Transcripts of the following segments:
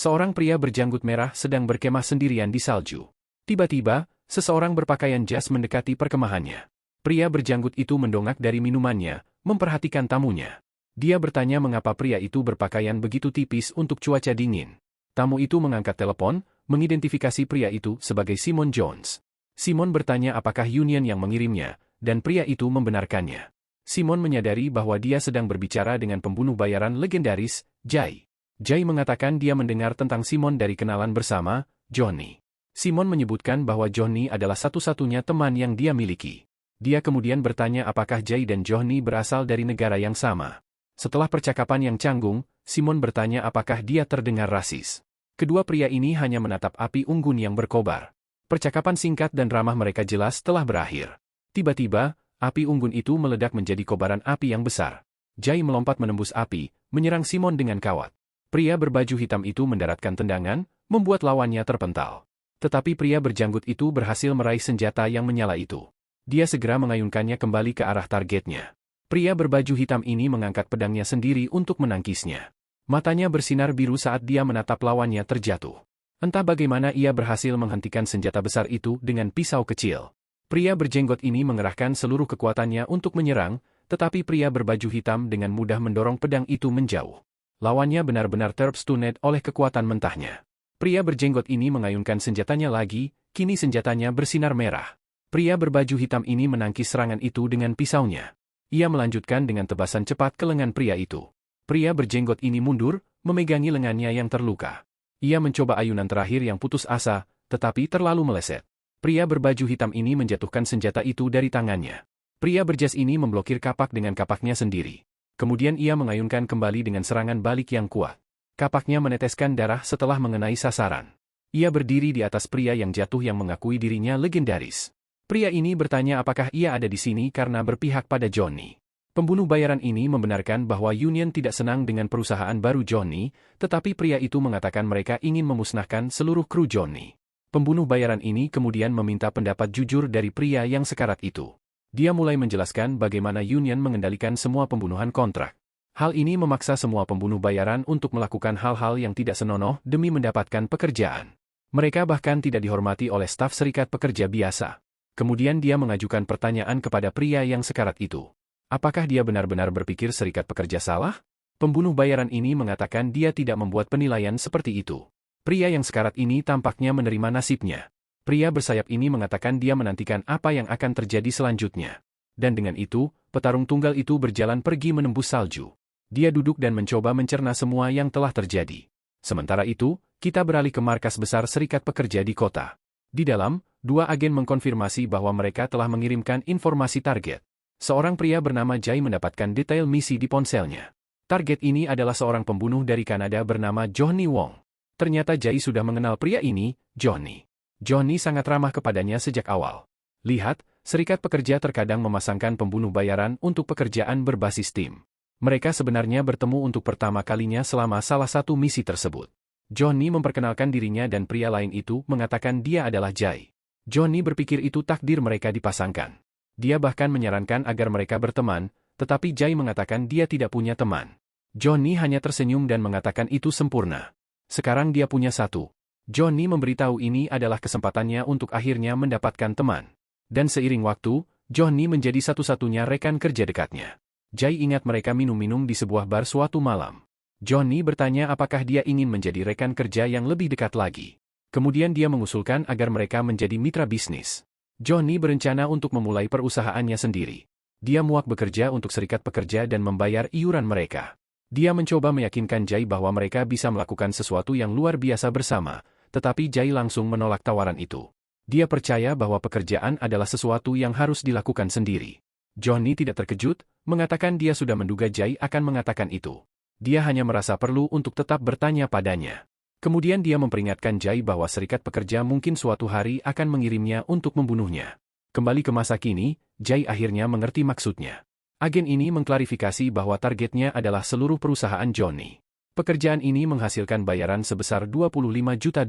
Seorang pria berjanggut merah sedang berkemah sendirian di salju. Tiba-tiba, seseorang berpakaian jas mendekati perkemahannya. Pria berjanggut itu mendongak dari minumannya, memperhatikan tamunya. Dia bertanya mengapa pria itu berpakaian begitu tipis untuk cuaca dingin. Tamu itu mengangkat telepon, mengidentifikasi pria itu sebagai Simon Jones. Simon bertanya apakah Union yang mengirimnya, dan pria itu membenarkannya. Simon menyadari bahwa dia sedang berbicara dengan pembunuh bayaran legendaris, Jay. Jay mengatakan dia mendengar tentang Simon dari kenalan bersama, Johnny. Simon menyebutkan bahwa Johnny adalah satu-satunya teman yang dia miliki. Dia kemudian bertanya apakah Jay dan Johnny berasal dari negara yang sama. Setelah percakapan yang canggung, Simon bertanya apakah dia terdengar rasis. Kedua pria ini hanya menatap api unggun yang berkobar. Percakapan singkat dan ramah mereka jelas telah berakhir. Tiba-tiba, api unggun itu meledak menjadi kobaran api yang besar. Jay melompat menembus api, menyerang Simon dengan kawat. Pria berbaju hitam itu mendaratkan tendangan, membuat lawannya terpental. Tetapi pria berjanggut itu berhasil meraih senjata yang menyala itu. Dia segera mengayunkannya kembali ke arah targetnya. Pria berbaju hitam ini mengangkat pedangnya sendiri untuk menangkisnya. Matanya bersinar biru saat dia menatap lawannya terjatuh. Entah bagaimana ia berhasil menghentikan senjata besar itu dengan pisau kecil. Pria berjenggot ini mengerahkan seluruh kekuatannya untuk menyerang, tetapi pria berbaju hitam dengan mudah mendorong pedang itu menjauh. Lawannya benar-benar terstunned oleh kekuatan mentahnya. Pria berjenggot ini mengayunkan senjatanya lagi, kini senjatanya bersinar merah. Pria berbaju hitam ini menangkis serangan itu dengan pisaunya. Ia melanjutkan dengan tebasan cepat ke lengan pria itu. Pria berjenggot ini mundur, memegangi lengannya yang terluka. Ia mencoba ayunan terakhir yang putus asa, tetapi terlalu meleset. Pria berbaju hitam ini menjatuhkan senjata itu dari tangannya. Pria berjas ini memblokir kapak dengan kapaknya sendiri. Kemudian ia mengayunkan kembali dengan serangan balik yang kuat. Kapaknya meneteskan darah setelah mengenai sasaran. Ia berdiri di atas pria yang jatuh yang mengakui dirinya legendaris. Pria ini bertanya apakah ia ada di sini karena berpihak pada Johnny. Pembunuh bayaran ini membenarkan bahwa Union tidak senang dengan perusahaan baru Johnny, tetapi pria itu mengatakan mereka ingin memusnahkan seluruh kru Johnny. Pembunuh bayaran ini kemudian meminta pendapat jujur dari pria yang sekarat itu. Dia mulai menjelaskan bagaimana Union mengendalikan semua pembunuhan kontrak. Hal ini memaksa semua pembunuh bayaran untuk melakukan hal-hal yang tidak senonoh demi mendapatkan pekerjaan. Mereka bahkan tidak dihormati oleh staf serikat pekerja biasa. Kemudian dia mengajukan pertanyaan kepada pria yang sekarat itu. Apakah dia benar-benar berpikir serikat pekerja salah? Pembunuh bayaran ini mengatakan dia tidak membuat penilaian seperti itu. Pria yang sekarat ini tampaknya menerima nasibnya. Pria bersayap ini mengatakan dia menantikan apa yang akan terjadi selanjutnya. Dan dengan itu, petarung tunggal itu berjalan pergi menembus salju. Dia duduk dan mencoba mencerna semua yang telah terjadi. Sementara itu, kita beralih ke markas besar serikat pekerja di kota. Di dalam, dua agen mengkonfirmasi bahwa mereka telah mengirimkan informasi target. Seorang pria bernama Jay mendapatkan detail misi di ponselnya. Target ini adalah seorang pembunuh dari Kanada bernama Johnny Wong. Ternyata Jay sudah mengenal pria ini, Johnny. Johnny sangat ramah kepadanya sejak awal. Lihat, serikat pekerja terkadang memasangkan pembunuh bayaran untuk pekerjaan berbasis tim. Mereka sebenarnya bertemu untuk pertama kalinya selama salah satu misi tersebut. Johnny memperkenalkan dirinya dan pria lain itu mengatakan dia adalah Jay. Johnny berpikir itu takdir mereka dipasangkan. Dia bahkan menyarankan agar mereka berteman, tetapi Jay mengatakan dia tidak punya teman. Johnny hanya tersenyum dan mengatakan itu sempurna. Sekarang dia punya satu. Johnny memberitahu ini adalah kesempatannya untuk akhirnya mendapatkan teman. Dan seiring waktu, Johnny menjadi satu-satunya rekan kerja dekatnya. Jay ingat mereka minum-minum di sebuah bar suatu malam. Johnny bertanya apakah dia ingin menjadi rekan kerja yang lebih dekat lagi. Kemudian dia mengusulkan agar mereka menjadi mitra bisnis. Johnny berencana untuk memulai perusahaannya sendiri. Dia muak bekerja untuk serikat pekerja dan membayar iuran mereka. Dia mencoba meyakinkan Jay bahwa mereka bisa melakukan sesuatu yang luar biasa bersama, tetapi Jay langsung menolak tawaran itu. Dia percaya bahwa pekerjaan adalah sesuatu yang harus dilakukan sendiri. Johnny tidak terkejut, mengatakan dia sudah menduga Jay akan mengatakan itu. Dia hanya merasa perlu untuk tetap bertanya padanya. Kemudian dia memperingatkan Jay bahwa serikat pekerja mungkin suatu hari akan mengirimnya untuk membunuhnya. Kembali ke masa kini, Jay akhirnya mengerti maksudnya. Agen ini mengklarifikasi bahwa targetnya adalah seluruh perusahaan Johnny. Pekerjaan ini menghasilkan bayaran sebesar $25 juta.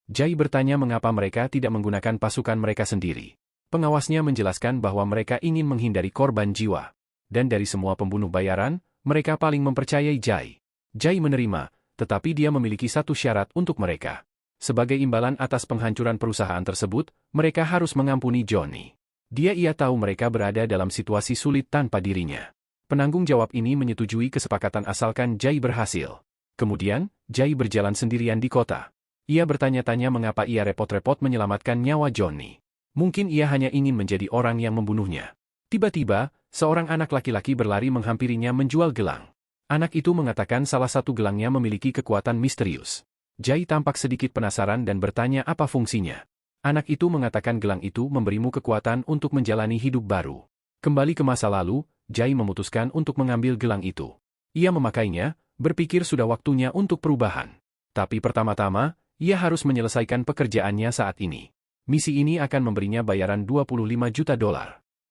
Jay bertanya mengapa mereka tidak menggunakan pasukan mereka sendiri. Pengawasnya menjelaskan bahwa mereka ingin menghindari korban jiwa. Dan dari semua pembunuh bayaran, mereka paling mempercayai Jay. Jay menerima, tetapi dia memiliki satu syarat untuk mereka. Sebagai imbalan atas penghancuran perusahaan tersebut, mereka harus mengampuni Johnny. Ia tahu mereka berada dalam situasi sulit tanpa dirinya. Penanggung jawab ini menyetujui kesepakatan asalkan Jay berhasil. Kemudian, Jay berjalan sendirian di kota. Ia bertanya-tanya mengapa ia repot-repot menyelamatkan nyawa Johnny. Mungkin ia hanya ingin menjadi orang yang membunuhnya. Tiba-tiba, seorang anak laki-laki berlari menghampirinya menjual gelang. Anak itu mengatakan salah satu gelangnya memiliki kekuatan misterius. Jay tampak sedikit penasaran dan bertanya apa fungsinya. Anak itu mengatakan gelang itu memberimu kekuatan untuk menjalani hidup baru. Kembali ke masa lalu, Jay memutuskan untuk mengambil gelang itu. Ia memakainya, berpikir sudah waktunya untuk perubahan. Tapi pertama-tama, ia harus menyelesaikan pekerjaannya saat ini. Misi ini akan memberinya bayaran $25 juta.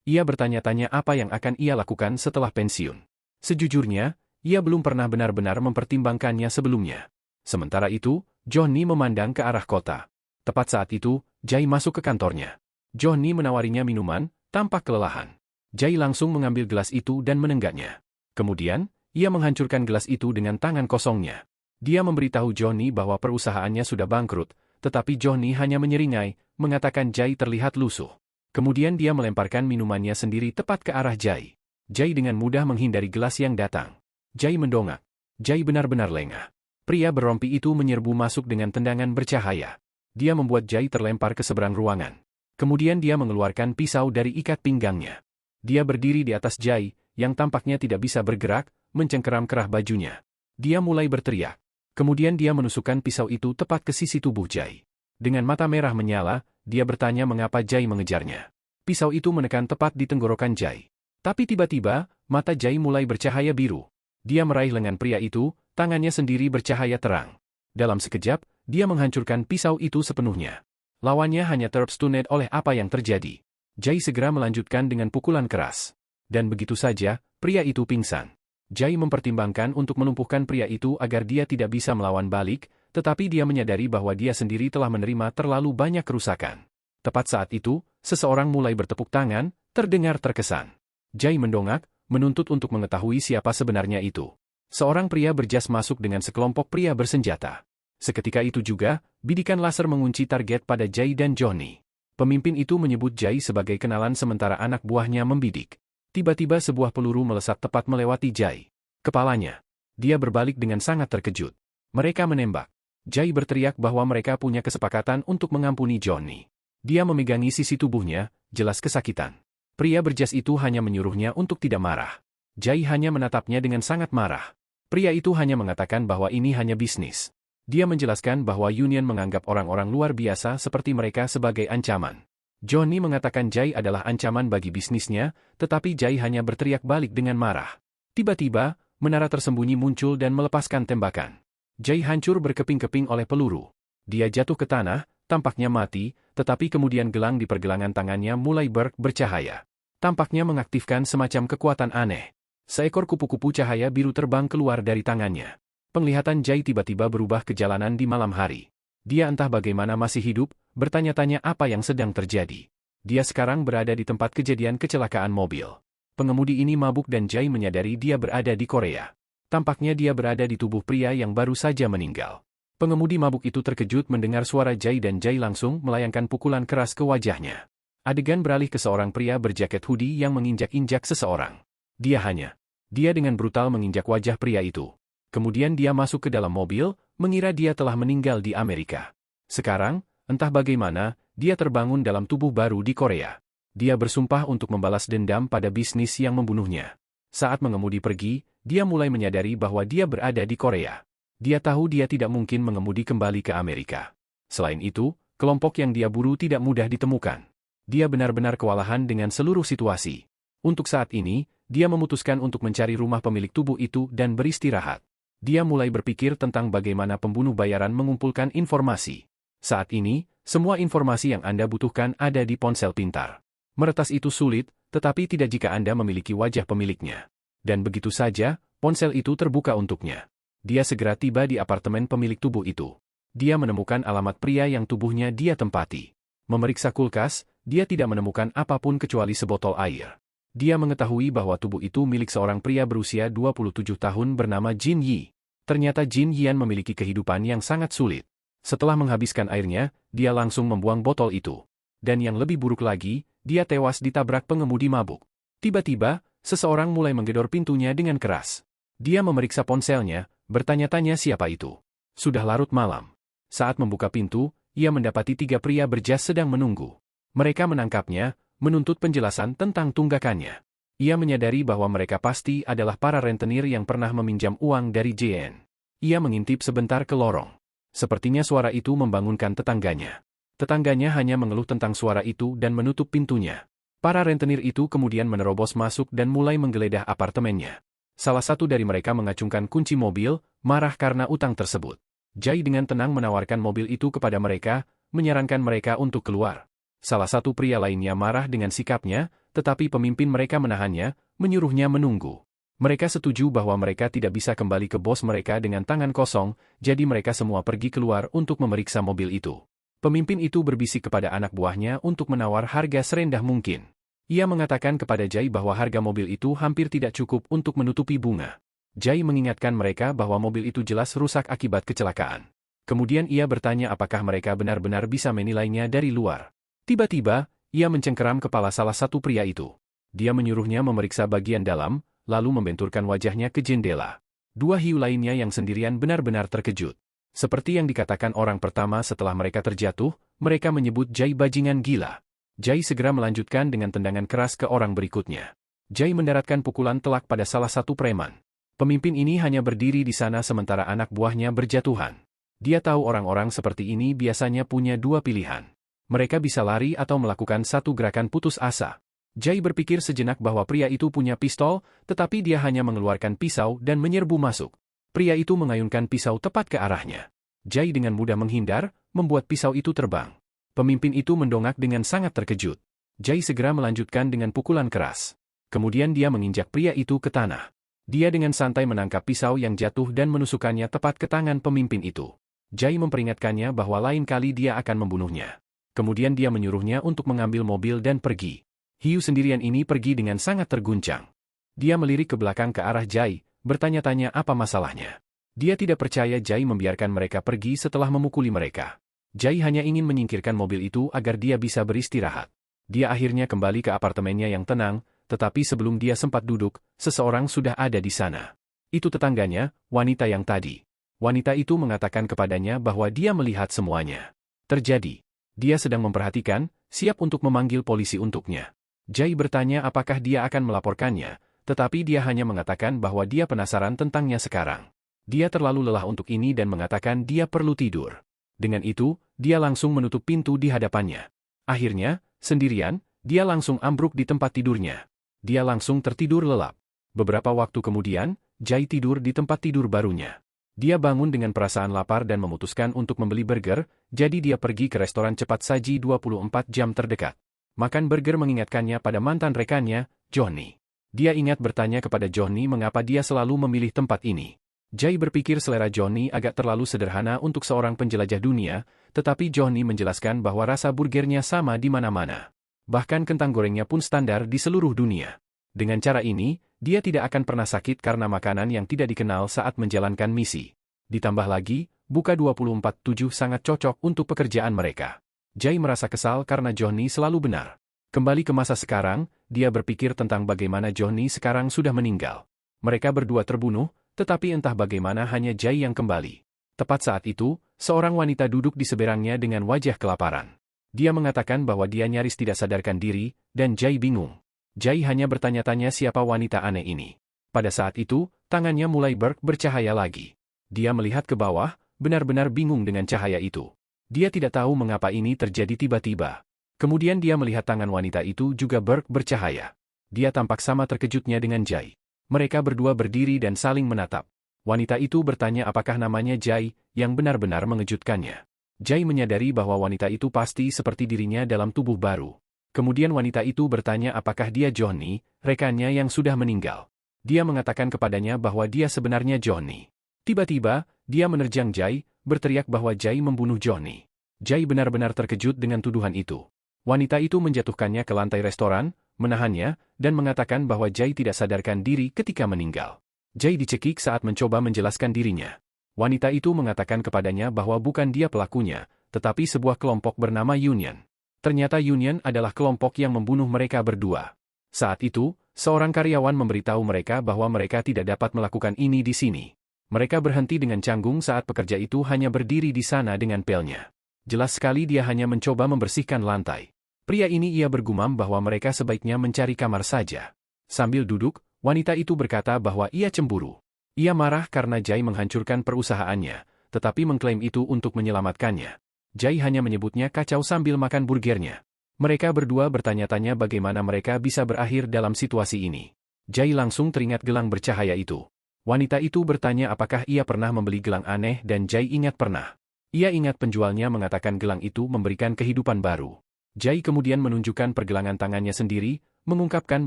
Ia bertanya-tanya apa yang akan ia lakukan setelah pensiun. Sejujurnya, ia belum pernah benar-benar mempertimbangkannya sebelumnya. Sementara itu, Johnny memandang ke arah kota. Tepat saat itu, Jay masuk ke kantornya. Johnny menawarinya minuman, tampak kelelahan. Jay langsung mengambil gelas itu dan menenggaknya. Kemudian, ia menghancurkan gelas itu dengan tangan kosongnya. Dia memberitahu Johnny bahwa perusahaannya sudah bangkrut, tetapi Johnny hanya menyeringai, mengatakan Jay terlihat lusuh. Kemudian dia melemparkan minumannya sendiri tepat ke arah Jay. Jay dengan mudah menghindari gelas yang datang. Jay mendongak. Jay benar-benar lengah. Pria berrompi itu menyerbu masuk dengan tendangan bercahaya. Dia membuat Jay terlempar ke seberang ruangan. Kemudian dia mengeluarkan pisau dari ikat pinggangnya. Dia berdiri di atas Jay, yang tampaknya tidak bisa bergerak, mencengkeram kerah bajunya. Dia mulai berteriak. Kemudian dia menusukkan pisau itu tepat ke sisi tubuh Jay. Dengan mata merah menyala, dia bertanya mengapa Jay mengejarnya. Pisau itu menekan tepat di tenggorokan Jay. Tapi tiba-tiba, mata Jay mulai bercahaya biru. Dia meraih lengan pria itu, tangannya sendiri bercahaya terang. Dalam sekejap, dia menghancurkan pisau itu sepenuhnya. Lawannya hanya terstunned oleh apa yang terjadi. Jay segera melanjutkan dengan pukulan keras. Dan begitu saja, pria itu pingsan. Jay mempertimbangkan untuk melumpuhkan pria itu agar dia tidak bisa melawan balik, tetapi dia menyadari bahwa dia sendiri telah menerima terlalu banyak kerusakan. Tepat saat itu, seseorang mulai bertepuk tangan, terdengar terkesan. Jay mendongak, menuntut untuk mengetahui siapa sebenarnya itu. Seorang pria berjas masuk dengan sekelompok pria bersenjata. Seketika itu juga, bidikan laser mengunci target pada Jay dan Johnny. Pemimpin itu menyebut Jay sebagai kenalan sementara anak buahnya membidik. Tiba-tiba sebuah peluru melesat tepat melewati Jay. Kepalanya. Dia berbalik dengan sangat terkejut. Mereka menembak. Jay berteriak bahwa mereka punya kesepakatan untuk mengampuni Johnny. Dia memegangi sisi tubuhnya, jelas kesakitan. Pria berjas itu hanya menyuruhnya untuk tidak marah. Jay hanya menatapnya dengan sangat marah. Pria itu hanya mengatakan bahwa ini hanya bisnis. Dia menjelaskan bahwa Union menganggap orang-orang luar biasa seperti mereka sebagai ancaman. Johnny mengatakan Jay adalah ancaman bagi bisnisnya, tetapi Jay hanya berteriak balik dengan marah. Tiba-tiba, menara tersembunyi muncul dan melepaskan tembakan. Jay hancur berkeping-keping oleh peluru. Dia jatuh ke tanah, tampaknya mati, tetapi kemudian gelang di pergelangan tangannya mulai bercahaya. Tampaknya mengaktifkan semacam kekuatan aneh. Seekor kupu-kupu cahaya biru terbang keluar dari tangannya. Penglihatan Jay tiba-tiba berubah ke jalanan di malam hari. Dia entah bagaimana masih hidup, bertanya-tanya apa yang sedang terjadi. Dia sekarang berada di tempat kejadian kecelakaan mobil. Pengemudi ini mabuk dan Jay menyadari dia berada di Korea. Tampaknya dia berada di tubuh pria yang baru saja meninggal. Pengemudi mabuk itu terkejut mendengar suara Jay dan Jay langsung melayangkan pukulan keras ke wajahnya. Adegan beralih ke seorang pria berjaket hoodie yang menginjak-injak seseorang. Dia dengan brutal menginjak wajah pria itu. Kemudian dia masuk ke dalam mobil, mengira dia telah meninggal di Amerika. Sekarang, entah bagaimana, dia terbangun dalam tubuh baru di Korea. Dia bersumpah untuk membalas dendam pada bisnis yang membunuhnya. Saat mengemudi pergi, dia mulai menyadari bahwa dia berada di Korea. Dia tahu dia tidak mungkin mengemudi kembali ke Amerika. Selain itu, kelompok yang dia buru tidak mudah ditemukan. Dia benar-benar kewalahan dengan seluruh situasi. Untuk saat ini, dia memutuskan untuk mencari rumah pemilik tubuh itu dan beristirahat. Dia mulai berpikir tentang bagaimana pembunuh bayaran mengumpulkan informasi. Saat ini, semua informasi yang Anda butuhkan ada di ponsel pintar. Meretas itu sulit, tetapi tidak jika Anda memiliki wajah pemiliknya. Dan begitu saja, ponsel itu terbuka untuknya. Dia segera tiba di apartemen pemilik tubuh itu. Dia menemukan alamat pria yang tubuhnya dia tempati. Memeriksa kulkas, dia tidak menemukan apapun kecuali sebotol air. Dia mengetahui bahwa tubuh itu milik seorang pria berusia 27 tahun bernama Jin Yi. Ternyata Jin Yian memiliki kehidupan yang sangat sulit. Setelah menghabiskan airnya, dia langsung membuang botol itu. Dan yang lebih buruk lagi, dia tewas ditabrak pengemudi mabuk. Tiba-tiba, seseorang mulai menggedor pintunya dengan keras. Dia memeriksa ponselnya, bertanya-tanya siapa itu. Sudah larut malam. Saat membuka pintu, ia mendapati 3 pria berjas sedang menunggu. Mereka menangkapnya, menuntut penjelasan tentang tunggakannya. Ia menyadari bahwa mereka pasti adalah para rentenir yang pernah meminjam uang dari JN. Ia mengintip sebentar ke lorong. Sepertinya suara itu membangunkan tetangganya. Tetangganya hanya mengeluh tentang suara itu dan menutup pintunya. Para rentenir itu kemudian menerobos masuk dan mulai menggeledah apartemennya. Salah satu dari mereka mengacungkan kunci mobil, marah karena utang tersebut. Jai dengan tenang menawarkan mobil itu kepada mereka, menyarankan mereka untuk keluar. Salah satu pria lainnya marah dengan sikapnya, tetapi pemimpin mereka menahannya, menyuruhnya menunggu. Mereka setuju bahwa mereka tidak bisa kembali ke bos mereka dengan tangan kosong, jadi mereka semua pergi keluar untuk memeriksa mobil itu. Pemimpin itu berbisik kepada anak buahnya untuk menawar harga serendah mungkin. Ia mengatakan kepada Jai bahwa harga mobil itu hampir tidak cukup untuk menutupi bunga. Jai mengingatkan mereka bahwa mobil itu jelas rusak akibat kecelakaan. Kemudian ia bertanya apakah mereka benar-benar bisa menilainya dari luar. Tiba-tiba, ia mencengkeram kepala salah satu pria itu. Dia menyuruhnya memeriksa bagian dalam, lalu membenturkan wajahnya ke jendela. 2 hiu lainnya yang sendirian benar-benar terkejut. Seperti yang dikatakan orang pertama setelah mereka terjatuh, mereka menyebut Jai bajingan gila. Jai segera melanjutkan dengan tendangan keras ke orang berikutnya. Jai mendaratkan pukulan telak pada salah satu preman. Pemimpin ini hanya berdiri di sana sementara anak buahnya berjatuhan. Dia tahu orang-orang seperti ini biasanya punya 2 pilihan. Mereka bisa lari atau melakukan satu gerakan putus asa. Jai berpikir sejenak bahwa pria itu punya pistol, tetapi dia hanya mengeluarkan pisau dan menyerbu masuk. Pria itu mengayunkan pisau tepat ke arahnya. Jai dengan mudah menghindar, membuat pisau itu terbang. Pemimpin itu mendongak dengan sangat terkejut. Jai segera melanjutkan dengan pukulan keras. Kemudian dia menginjak pria itu ke tanah. Dia dengan santai menangkap pisau yang jatuh dan menusukkannya tepat ke tangan pemimpin itu. Jai memperingatkannya bahwa lain kali dia akan membunuhnya. Kemudian dia menyuruhnya untuk mengambil mobil dan pergi. Hiu sendirian ini pergi dengan sangat terguncang. Dia melirik ke belakang ke arah Jai, bertanya-tanya apa masalahnya. Dia tidak percaya Jai membiarkan mereka pergi setelah memukuli mereka. Jai hanya ingin menyingkirkan mobil itu agar dia bisa beristirahat. Dia akhirnya kembali ke apartemennya yang tenang, tetapi sebelum dia sempat duduk, seseorang sudah ada di sana. Itu tetangganya, wanita yang tadi. Wanita itu mengatakan kepadanya bahwa dia melihat semuanya terjadi. Dia sedang memperhatikan, siap untuk memanggil polisi untuknya. Jai bertanya apakah dia akan melaporkannya, tetapi dia hanya mengatakan bahwa dia penasaran tentangnya sekarang. Dia terlalu lelah untuk ini dan mengatakan dia perlu tidur. Dengan itu, dia langsung menutup pintu di hadapannya. Akhirnya, sendirian, dia langsung ambruk di tempat tidurnya. Dia langsung tertidur lelap. Beberapa waktu kemudian, Jai tidur di tempat tidur barunya. Dia bangun dengan perasaan lapar dan memutuskan untuk membeli burger, jadi dia pergi ke restoran cepat saji 24 jam terdekat. Makan burger mengingatkannya pada mantan rekannya, Johnny. Dia ingat bertanya kepada Johnny mengapa dia selalu memilih tempat ini. Jai berpikir selera Johnny agak terlalu sederhana untuk seorang penjelajah dunia, tetapi Johnny menjelaskan bahwa rasa burgernya sama di mana-mana. Bahkan kentang gorengnya pun standar di seluruh dunia. Dengan cara ini, dia tidak akan pernah sakit karena makanan yang tidak dikenal saat menjalankan misi. Ditambah lagi, buka 24/7 sangat cocok untuk pekerjaan mereka. Jai merasa kesal karena Johnny selalu benar. Kembali ke masa sekarang, dia berpikir tentang bagaimana Johnny sekarang sudah meninggal. Mereka berdua terbunuh, tetapi entah bagaimana hanya Jai yang kembali. Tepat saat itu, seorang wanita duduk di seberangnya dengan wajah kelaparan. Dia mengatakan bahwa dia nyaris tidak sadarkan diri, dan Jai bingung. Jai hanya bertanya-tanya siapa wanita aneh ini. Pada saat itu, tangannya mulai bercahaya lagi. Dia melihat ke bawah, benar-benar bingung dengan cahaya itu. Dia tidak tahu mengapa ini terjadi tiba-tiba. Kemudian dia melihat tangan wanita itu juga bercahaya. Dia tampak sama terkejutnya dengan Jai. Mereka berdua berdiri dan saling menatap. Wanita itu bertanya apakah namanya Jai, yang benar-benar mengejutkannya. Jai menyadari bahwa wanita itu pasti seperti dirinya dalam tubuh baru. Kemudian wanita itu bertanya apakah dia Johnny, rekannya yang sudah meninggal. Dia mengatakan kepadanya bahwa dia sebenarnya Johnny. Tiba-tiba, dia menerjang Jai, berteriak bahwa Jai membunuh Johnny. Jai benar-benar terkejut dengan tuduhan itu. Wanita itu menjatuhkannya ke lantai restoran, menahannya, dan mengatakan bahwa Jai tidak sadarkan diri ketika meninggal. Jai dicekik saat mencoba menjelaskan dirinya. Wanita itu mengatakan kepadanya bahwa bukan dia pelakunya, tetapi sebuah kelompok bernama Union. Ternyata Union adalah kelompok yang membunuh mereka berdua. Saat itu, seorang karyawan memberitahu mereka bahwa mereka tidak dapat melakukan ini di sini. Mereka berhenti dengan canggung saat pekerja itu hanya berdiri di sana dengan pelnya. Jelas sekali dia hanya mencoba membersihkan lantai. Pria ini ia bergumam bahwa mereka sebaiknya mencari kamar saja. Sambil duduk, wanita itu berkata bahwa ia cemburu. Ia marah karena Jai menghancurkan perusahaannya, tetapi mengklaim itu untuk menyelamatkannya. Jai hanya menyebutnya kacau sambil makan burgernya. Mereka berdua bertanya-tanya bagaimana mereka bisa berakhir dalam situasi ini. Jai langsung teringat gelang bercahaya itu. Wanita itu bertanya apakah ia pernah membeli gelang aneh dan Jai ingat pernah. Ia ingat penjualnya mengatakan gelang itu memberikan kehidupan baru. Jai kemudian menunjukkan pergelangan tangannya sendiri, mengungkapkan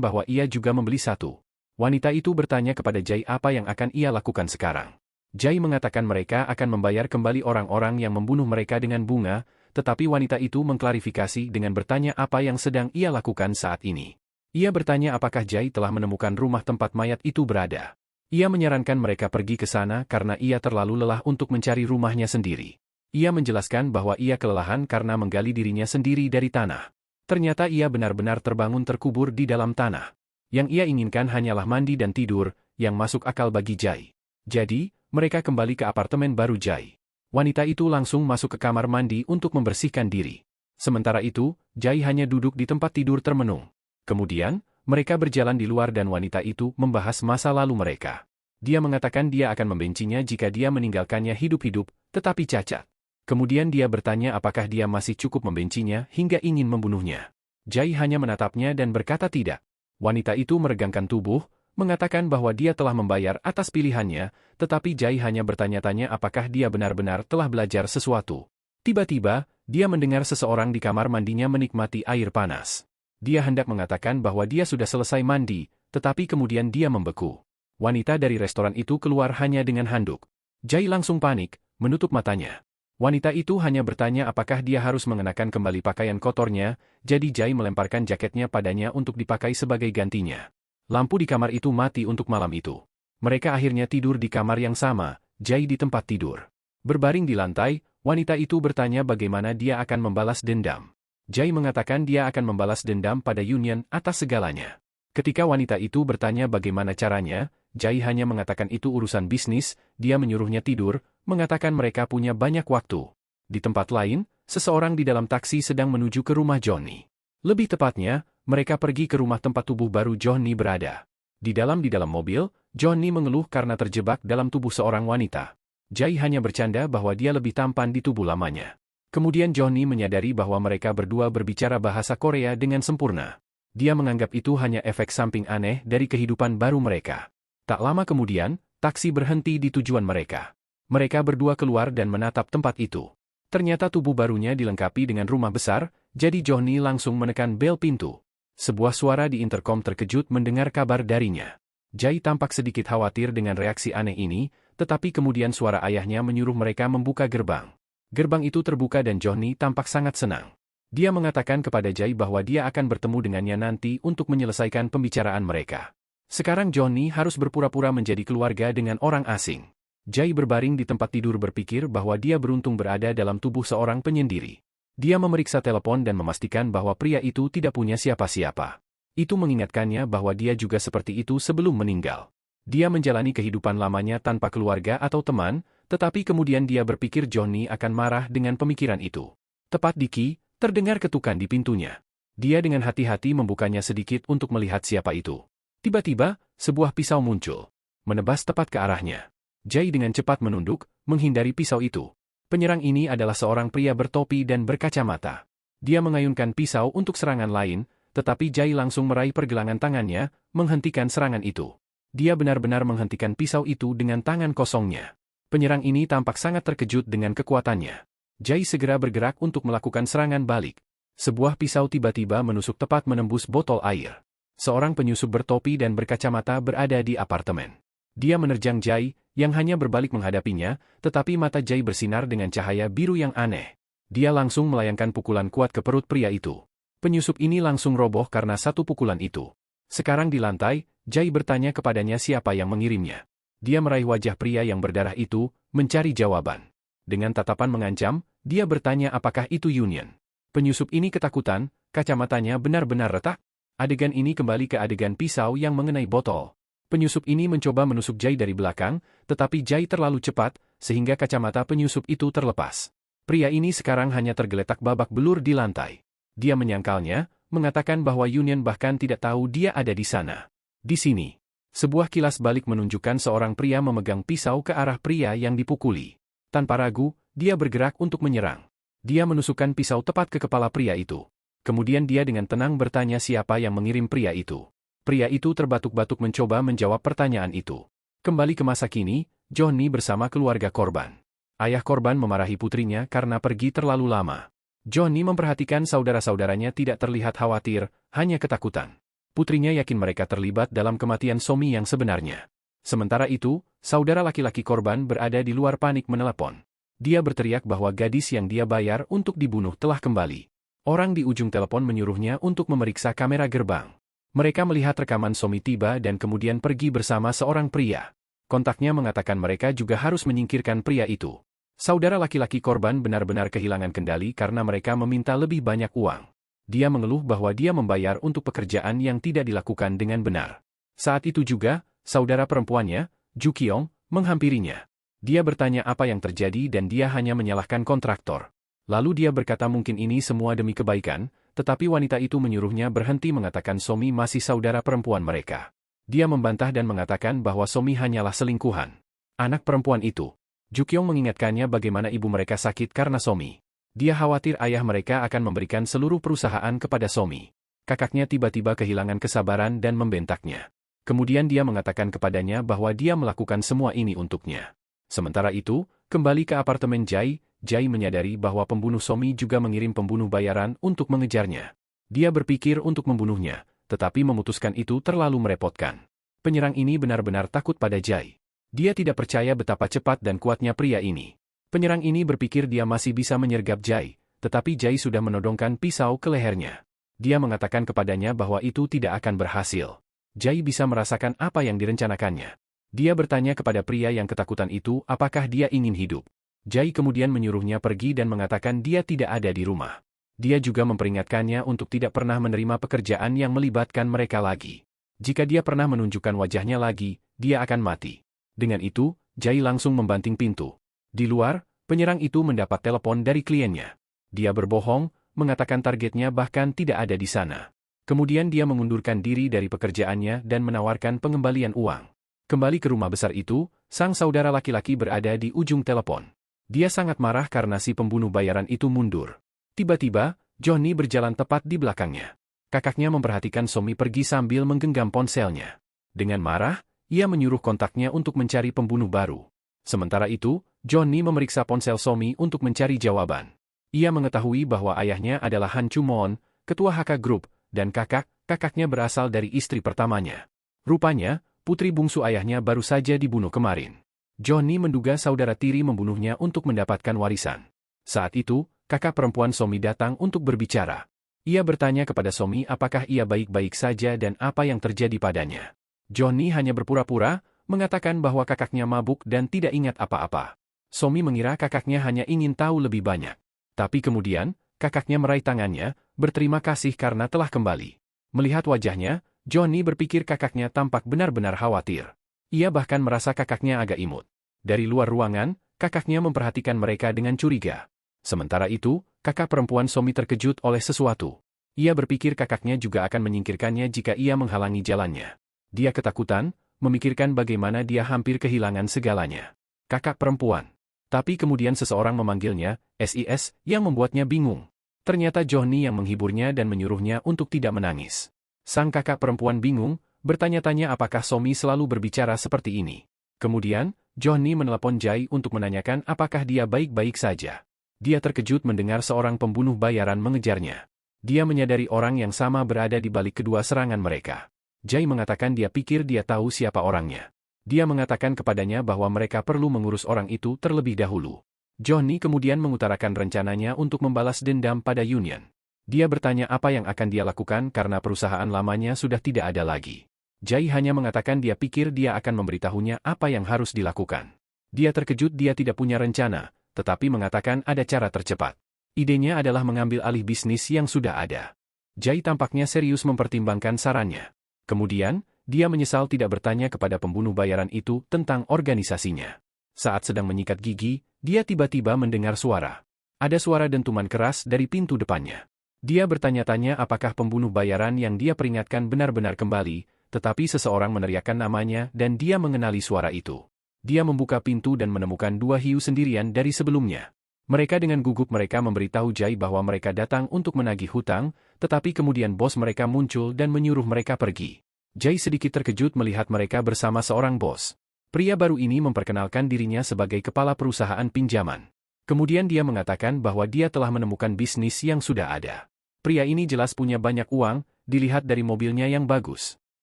bahwa ia juga membeli satu. Wanita itu bertanya kepada Jai apa yang akan ia lakukan sekarang. Jai mengatakan mereka akan membayar kembali orang-orang yang membunuh mereka dengan bunga, tetapi wanita itu mengklarifikasi dengan bertanya apa yang sedang ia lakukan saat ini. Ia bertanya apakah Jai telah menemukan rumah tempat mayat itu berada. Ia menyarankan mereka pergi ke sana karena ia terlalu lelah untuk mencari rumahnya sendiri. Ia menjelaskan bahwa ia kelelahan karena menggali dirinya sendiri dari tanah. Ternyata ia benar-benar terbangun terkubur di dalam tanah. Yang ia inginkan hanyalah mandi dan tidur, yang masuk akal bagi Jai. Jadi, mereka kembali ke apartemen baru Jai. Wanita itu langsung masuk ke kamar mandi untuk membersihkan diri. Sementara itu, Jai hanya duduk di tempat tidur termenung. Kemudian, mereka berjalan di luar dan wanita itu membahas masa lalu mereka. Dia mengatakan dia akan membencinya jika dia meninggalkannya hidup-hidup, tetapi cacat. Kemudian dia bertanya apakah dia masih cukup membencinya hingga ingin membunuhnya. Jai hanya menatapnya dan berkata tidak. Wanita itu meregangkan tubuh, mengatakan bahwa dia telah membayar atas pilihannya, tetapi Jai hanya bertanya-tanya apakah dia benar-benar telah belajar sesuatu. Tiba-tiba, dia mendengar seseorang di kamar mandinya menikmati air panas. Dia hendak mengatakan bahwa dia sudah selesai mandi, tetapi kemudian dia membeku. Wanita dari restoran itu keluar hanya dengan handuk. Jai langsung panik, menutup matanya. Wanita itu hanya bertanya apakah dia harus mengenakan kembali pakaian kotornya, jadi Jai melemparkan jaketnya padanya untuk dipakai sebagai gantinya. Lampu di kamar itu mati untuk malam itu. Mereka akhirnya tidur di kamar yang sama, Jai di tempat tidur. Berbaring di lantai, wanita itu bertanya bagaimana dia akan membalas dendam. Jai mengatakan dia akan membalas dendam pada Union atas segalanya. Ketika wanita itu bertanya bagaimana caranya, Jai hanya mengatakan itu urusan bisnis, dia menyuruhnya tidur, mengatakan mereka punya banyak waktu. Di tempat lain, seseorang di dalam taksi sedang menuju ke rumah Johnny. Lebih tepatnya, mereka pergi ke rumah tempat tubuh baru Johnny berada. Di dalam mobil, Johnny mengeluh karena terjebak dalam tubuh seorang wanita. Jai hanya bercanda bahwa dia lebih tampan di tubuh lamanya. Kemudian Johnny menyadari bahwa mereka berdua berbicara bahasa Korea dengan sempurna. Dia menganggap itu hanya efek samping aneh dari kehidupan baru mereka. Tak lama kemudian, taksi berhenti di tujuan mereka. Mereka berdua keluar dan menatap tempat itu. Ternyata tubuh barunya dilengkapi dengan rumah besar, jadi Johnny langsung menekan bel pintu. Sebuah suara di interkom terkejut mendengar kabar darinya. Jai tampak sedikit khawatir dengan reaksi aneh ini, tetapi kemudian suara ayahnya menyuruh mereka membuka gerbang. Gerbang itu terbuka dan Johnny tampak sangat senang. Dia mengatakan kepada Jai bahwa dia akan bertemu dengannya nanti untuk menyelesaikan pembicaraan mereka. Sekarang Johnny harus berpura-pura menjadi keluarga dengan orang asing. Jai berbaring di tempat tidur berpikir bahwa dia beruntung berada dalam tubuh seorang penyendiri. Dia memeriksa telepon dan memastikan bahwa pria itu tidak punya siapa-siapa. Itu mengingatkannya bahwa dia juga seperti itu sebelum meninggal. Dia menjalani kehidupan lamanya tanpa keluarga atau teman, tetapi kemudian dia berpikir Johnny akan marah dengan pemikiran itu. Tepat di Ki, terdengar ketukan di pintunya. Dia dengan hati-hati membukanya sedikit untuk melihat siapa itu. Tiba-tiba, sebuah pisau muncul, menebas tepat ke arahnya. Jai dengan cepat menunduk, menghindari pisau itu. Penyerang ini adalah seorang pria bertopi dan berkacamata. Dia mengayunkan pisau untuk serangan lain, tetapi Jai langsung meraih pergelangan tangannya, menghentikan serangan itu. Dia benar-benar menghentikan pisau itu dengan tangan kosongnya. Penyerang ini tampak sangat terkejut dengan kekuatannya. Jai segera bergerak untuk melakukan serangan balik. Sebuah pisau tiba-tiba menusuk tepat menembus botol air. Seorang penyusup bertopi dan berkacamata berada di apartemen. Dia menerjang Jai, yang hanya berbalik menghadapinya, tetapi mata Jai bersinar dengan cahaya biru yang aneh. Dia langsung melayangkan pukulan kuat ke perut pria itu. Penyusup ini langsung roboh karena satu pukulan itu. Sekarang di lantai, Jai bertanya kepadanya siapa yang mengirimnya. Dia meraih wajah pria yang berdarah itu, mencari jawaban. Dengan tatapan mengancam, dia bertanya apakah itu Union. Penyusup ini ketakutan, kacamatanya benar-benar retak. Adegan ini kembali ke adegan pisau yang mengenai botol. Penyusup ini mencoba menusuk Jai dari belakang, tetapi Jai terlalu cepat, sehingga kacamata penyusup itu terlepas. Pria ini sekarang hanya tergeletak babak belur di lantai. Dia menyangkalnya, mengatakan bahwa Union bahkan tidak tahu dia ada di sana. Di sini, sebuah kilas balik menunjukkan seorang pria memegang pisau ke arah pria yang dipukuli. Tanpa ragu, dia bergerak untuk menyerang. Dia menusukkan pisau tepat ke kepala pria itu. Kemudian dia dengan tenang bertanya siapa yang mengirim pria itu. Pria itu terbatuk-batuk mencoba menjawab pertanyaan itu. Kembali ke masa kini, Johnny bersama keluarga korban. Ayah korban memarahi putrinya karena pergi terlalu lama. Johnny memperhatikan saudara-saudaranya tidak terlihat khawatir, hanya ketakutan. Putrinya yakin mereka terlibat dalam kematian Somi yang sebenarnya. Sementara itu, saudara laki-laki korban berada di luar panik menelepon. Dia berteriak bahwa gadis yang dia bayar untuk dibunuh telah kembali. Orang di ujung telepon menyuruhnya untuk memeriksa kamera gerbang. Mereka melihat rekaman Somi tiba dan kemudian pergi bersama seorang pria. Kontaknya mengatakan mereka juga harus menyingkirkan pria itu. Saudara laki-laki korban benar-benar kehilangan kendali karena mereka meminta lebih banyak uang. Dia mengeluh bahwa dia membayar untuk pekerjaan yang tidak dilakukan dengan benar. Saat itu juga, saudara perempuannya, Ju Kyung, menghampirinya. Dia bertanya apa yang terjadi dan dia hanya menyalahkan kontraktor. Lalu dia berkata mungkin ini semua demi kebaikan, tetapi wanita itu menyuruhnya berhenti mengatakan Somi masih saudara perempuan mereka. Dia membantah dan mengatakan bahwa Somi hanyalah selingkuhan anak perempuan itu. Ju Kyung mengingatkannya bagaimana ibu mereka sakit karena Somi. Dia khawatir ayah mereka akan memberikan seluruh perusahaan kepada Somi. Kakaknya tiba-tiba kehilangan kesabaran dan membentaknya. Kemudian dia mengatakan kepadanya bahwa dia melakukan semua ini untuknya. Sementara itu, kembali ke apartemen Jai, Jai menyadari bahwa pembunuh Somi juga mengirim pembunuh bayaran untuk mengejarnya. Dia berpikir untuk membunuhnya, tetapi memutuskan itu terlalu merepotkan. Penyerang ini benar-benar takut pada Jai. Dia tidak percaya betapa cepat dan kuatnya pria ini. Penyerang ini berpikir dia masih bisa menyergap Jai, tetapi Jai sudah menodongkan pisau ke lehernya. Dia mengatakan kepadanya bahwa itu tidak akan berhasil. Jai bisa merasakan apa yang direncanakannya. Dia bertanya kepada pria yang ketakutan itu apakah dia ingin hidup. Jai kemudian menyuruhnya pergi dan mengatakan dia tidak ada di rumah. Dia juga memperingatkannya untuk tidak pernah menerima pekerjaan yang melibatkan mereka lagi. Jika dia pernah menunjukkan wajahnya lagi, dia akan mati. Dengan itu, Jai langsung membanting pintu. Di luar, penyerang itu mendapat telepon dari kliennya. Dia berbohong, mengatakan targetnya bahkan tidak ada di sana. Kemudian dia mengundurkan diri dari pekerjaannya dan menawarkan pengembalian uang. Kembali ke rumah besar itu, sang saudara laki-laki berada di ujung telepon. Dia sangat marah karena si pembunuh bayaran itu mundur. Tiba-tiba, Johnny berjalan tepat di belakangnya. Kakaknya memperhatikan Somi pergi sambil menggenggam ponselnya. Dengan marah, ia menyuruh kontaknya untuk mencari pembunuh baru. Sementara itu, Johnny memeriksa ponsel Somi untuk mencari jawaban. Ia mengetahui bahwa ayahnya adalah Han Chumon, ketua HK Group, dan kakaknya berasal dari istri pertamanya. Rupanya, putri bungsu ayahnya baru saja dibunuh kemarin. Johnny menduga saudara tiri membunuhnya untuk mendapatkan warisan. Saat itu, kakak perempuan Somi datang untuk berbicara. Ia bertanya kepada Somi apakah ia baik-baik saja dan apa yang terjadi padanya. Johnny hanya berpura-pura, mengatakan bahwa kakaknya mabuk dan tidak ingat apa-apa. Somi mengira kakaknya hanya ingin tahu lebih banyak. Tapi kemudian, kakaknya meraih tangannya, berterima kasih karena telah kembali. Melihat wajahnya, Johnny berpikir kakaknya tampak benar-benar khawatir. Ia bahkan merasa kakaknya agak imut. Dari luar ruangan, kakaknya memperhatikan mereka dengan curiga. Sementara itu, kakak perempuan Somi terkejut oleh sesuatu. Ia berpikir kakaknya juga akan menyingkirkannya jika ia menghalangi jalannya. Dia ketakutan, memikirkan bagaimana dia hampir kehilangan segalanya. Kakak perempuan. Tapi kemudian seseorang memanggilnya, SIS, yang membuatnya bingung. Ternyata Johnny yang menghiburnya dan menyuruhnya untuk tidak menangis. Sang kakak perempuan bingung, bertanya-tanya apakah Somi selalu berbicara seperti ini. Kemudian, Johnny menelepon Jai untuk menanyakan apakah dia baik-baik saja. Dia terkejut mendengar seorang pembunuh bayaran mengejarnya. Dia menyadari orang yang sama berada di balik kedua serangan mereka. Jai mengatakan dia pikir dia tahu siapa orangnya. Dia mengatakan kepadanya bahwa mereka perlu mengurus orang itu terlebih dahulu. Johnny kemudian mengutarakan rencananya untuk membalas dendam pada Union. Dia bertanya apa yang akan dia lakukan karena perusahaan lamanya sudah tidak ada lagi. Jai hanya mengatakan dia pikir dia akan memberitahunya apa yang harus dilakukan. Dia terkejut dia tidak punya rencana, tetapi mengatakan ada cara tercepat. Idenya adalah mengambil alih bisnis yang sudah ada. Jai tampaknya serius mempertimbangkan sarannya. Kemudian, dia menyesal tidak bertanya kepada pembunuh bayaran itu tentang organisasinya. Saat sedang menyikat gigi, dia tiba-tiba mendengar suara. Ada suara dentuman keras dari pintu depannya. Dia bertanya-tanya apakah pembunuh bayaran yang dia peringatkan benar-benar kembali, tetapi seseorang meneriakkan namanya dan dia mengenali suara itu. Dia membuka pintu dan menemukan dua hiu sendirian dari sebelumnya. Mereka dengan gugup mereka memberitahu Jai bahwa mereka datang untuk menagih hutang, tetapi kemudian bos mereka muncul dan menyuruh mereka pergi. Jai sedikit terkejut melihat mereka bersama seorang bos. Pria baru ini memperkenalkan dirinya sebagai kepala perusahaan pinjaman. Kemudian dia mengatakan bahwa dia telah menemukan bisnis yang sudah ada. Pria ini jelas punya banyak uang, dilihat dari mobilnya yang bagus.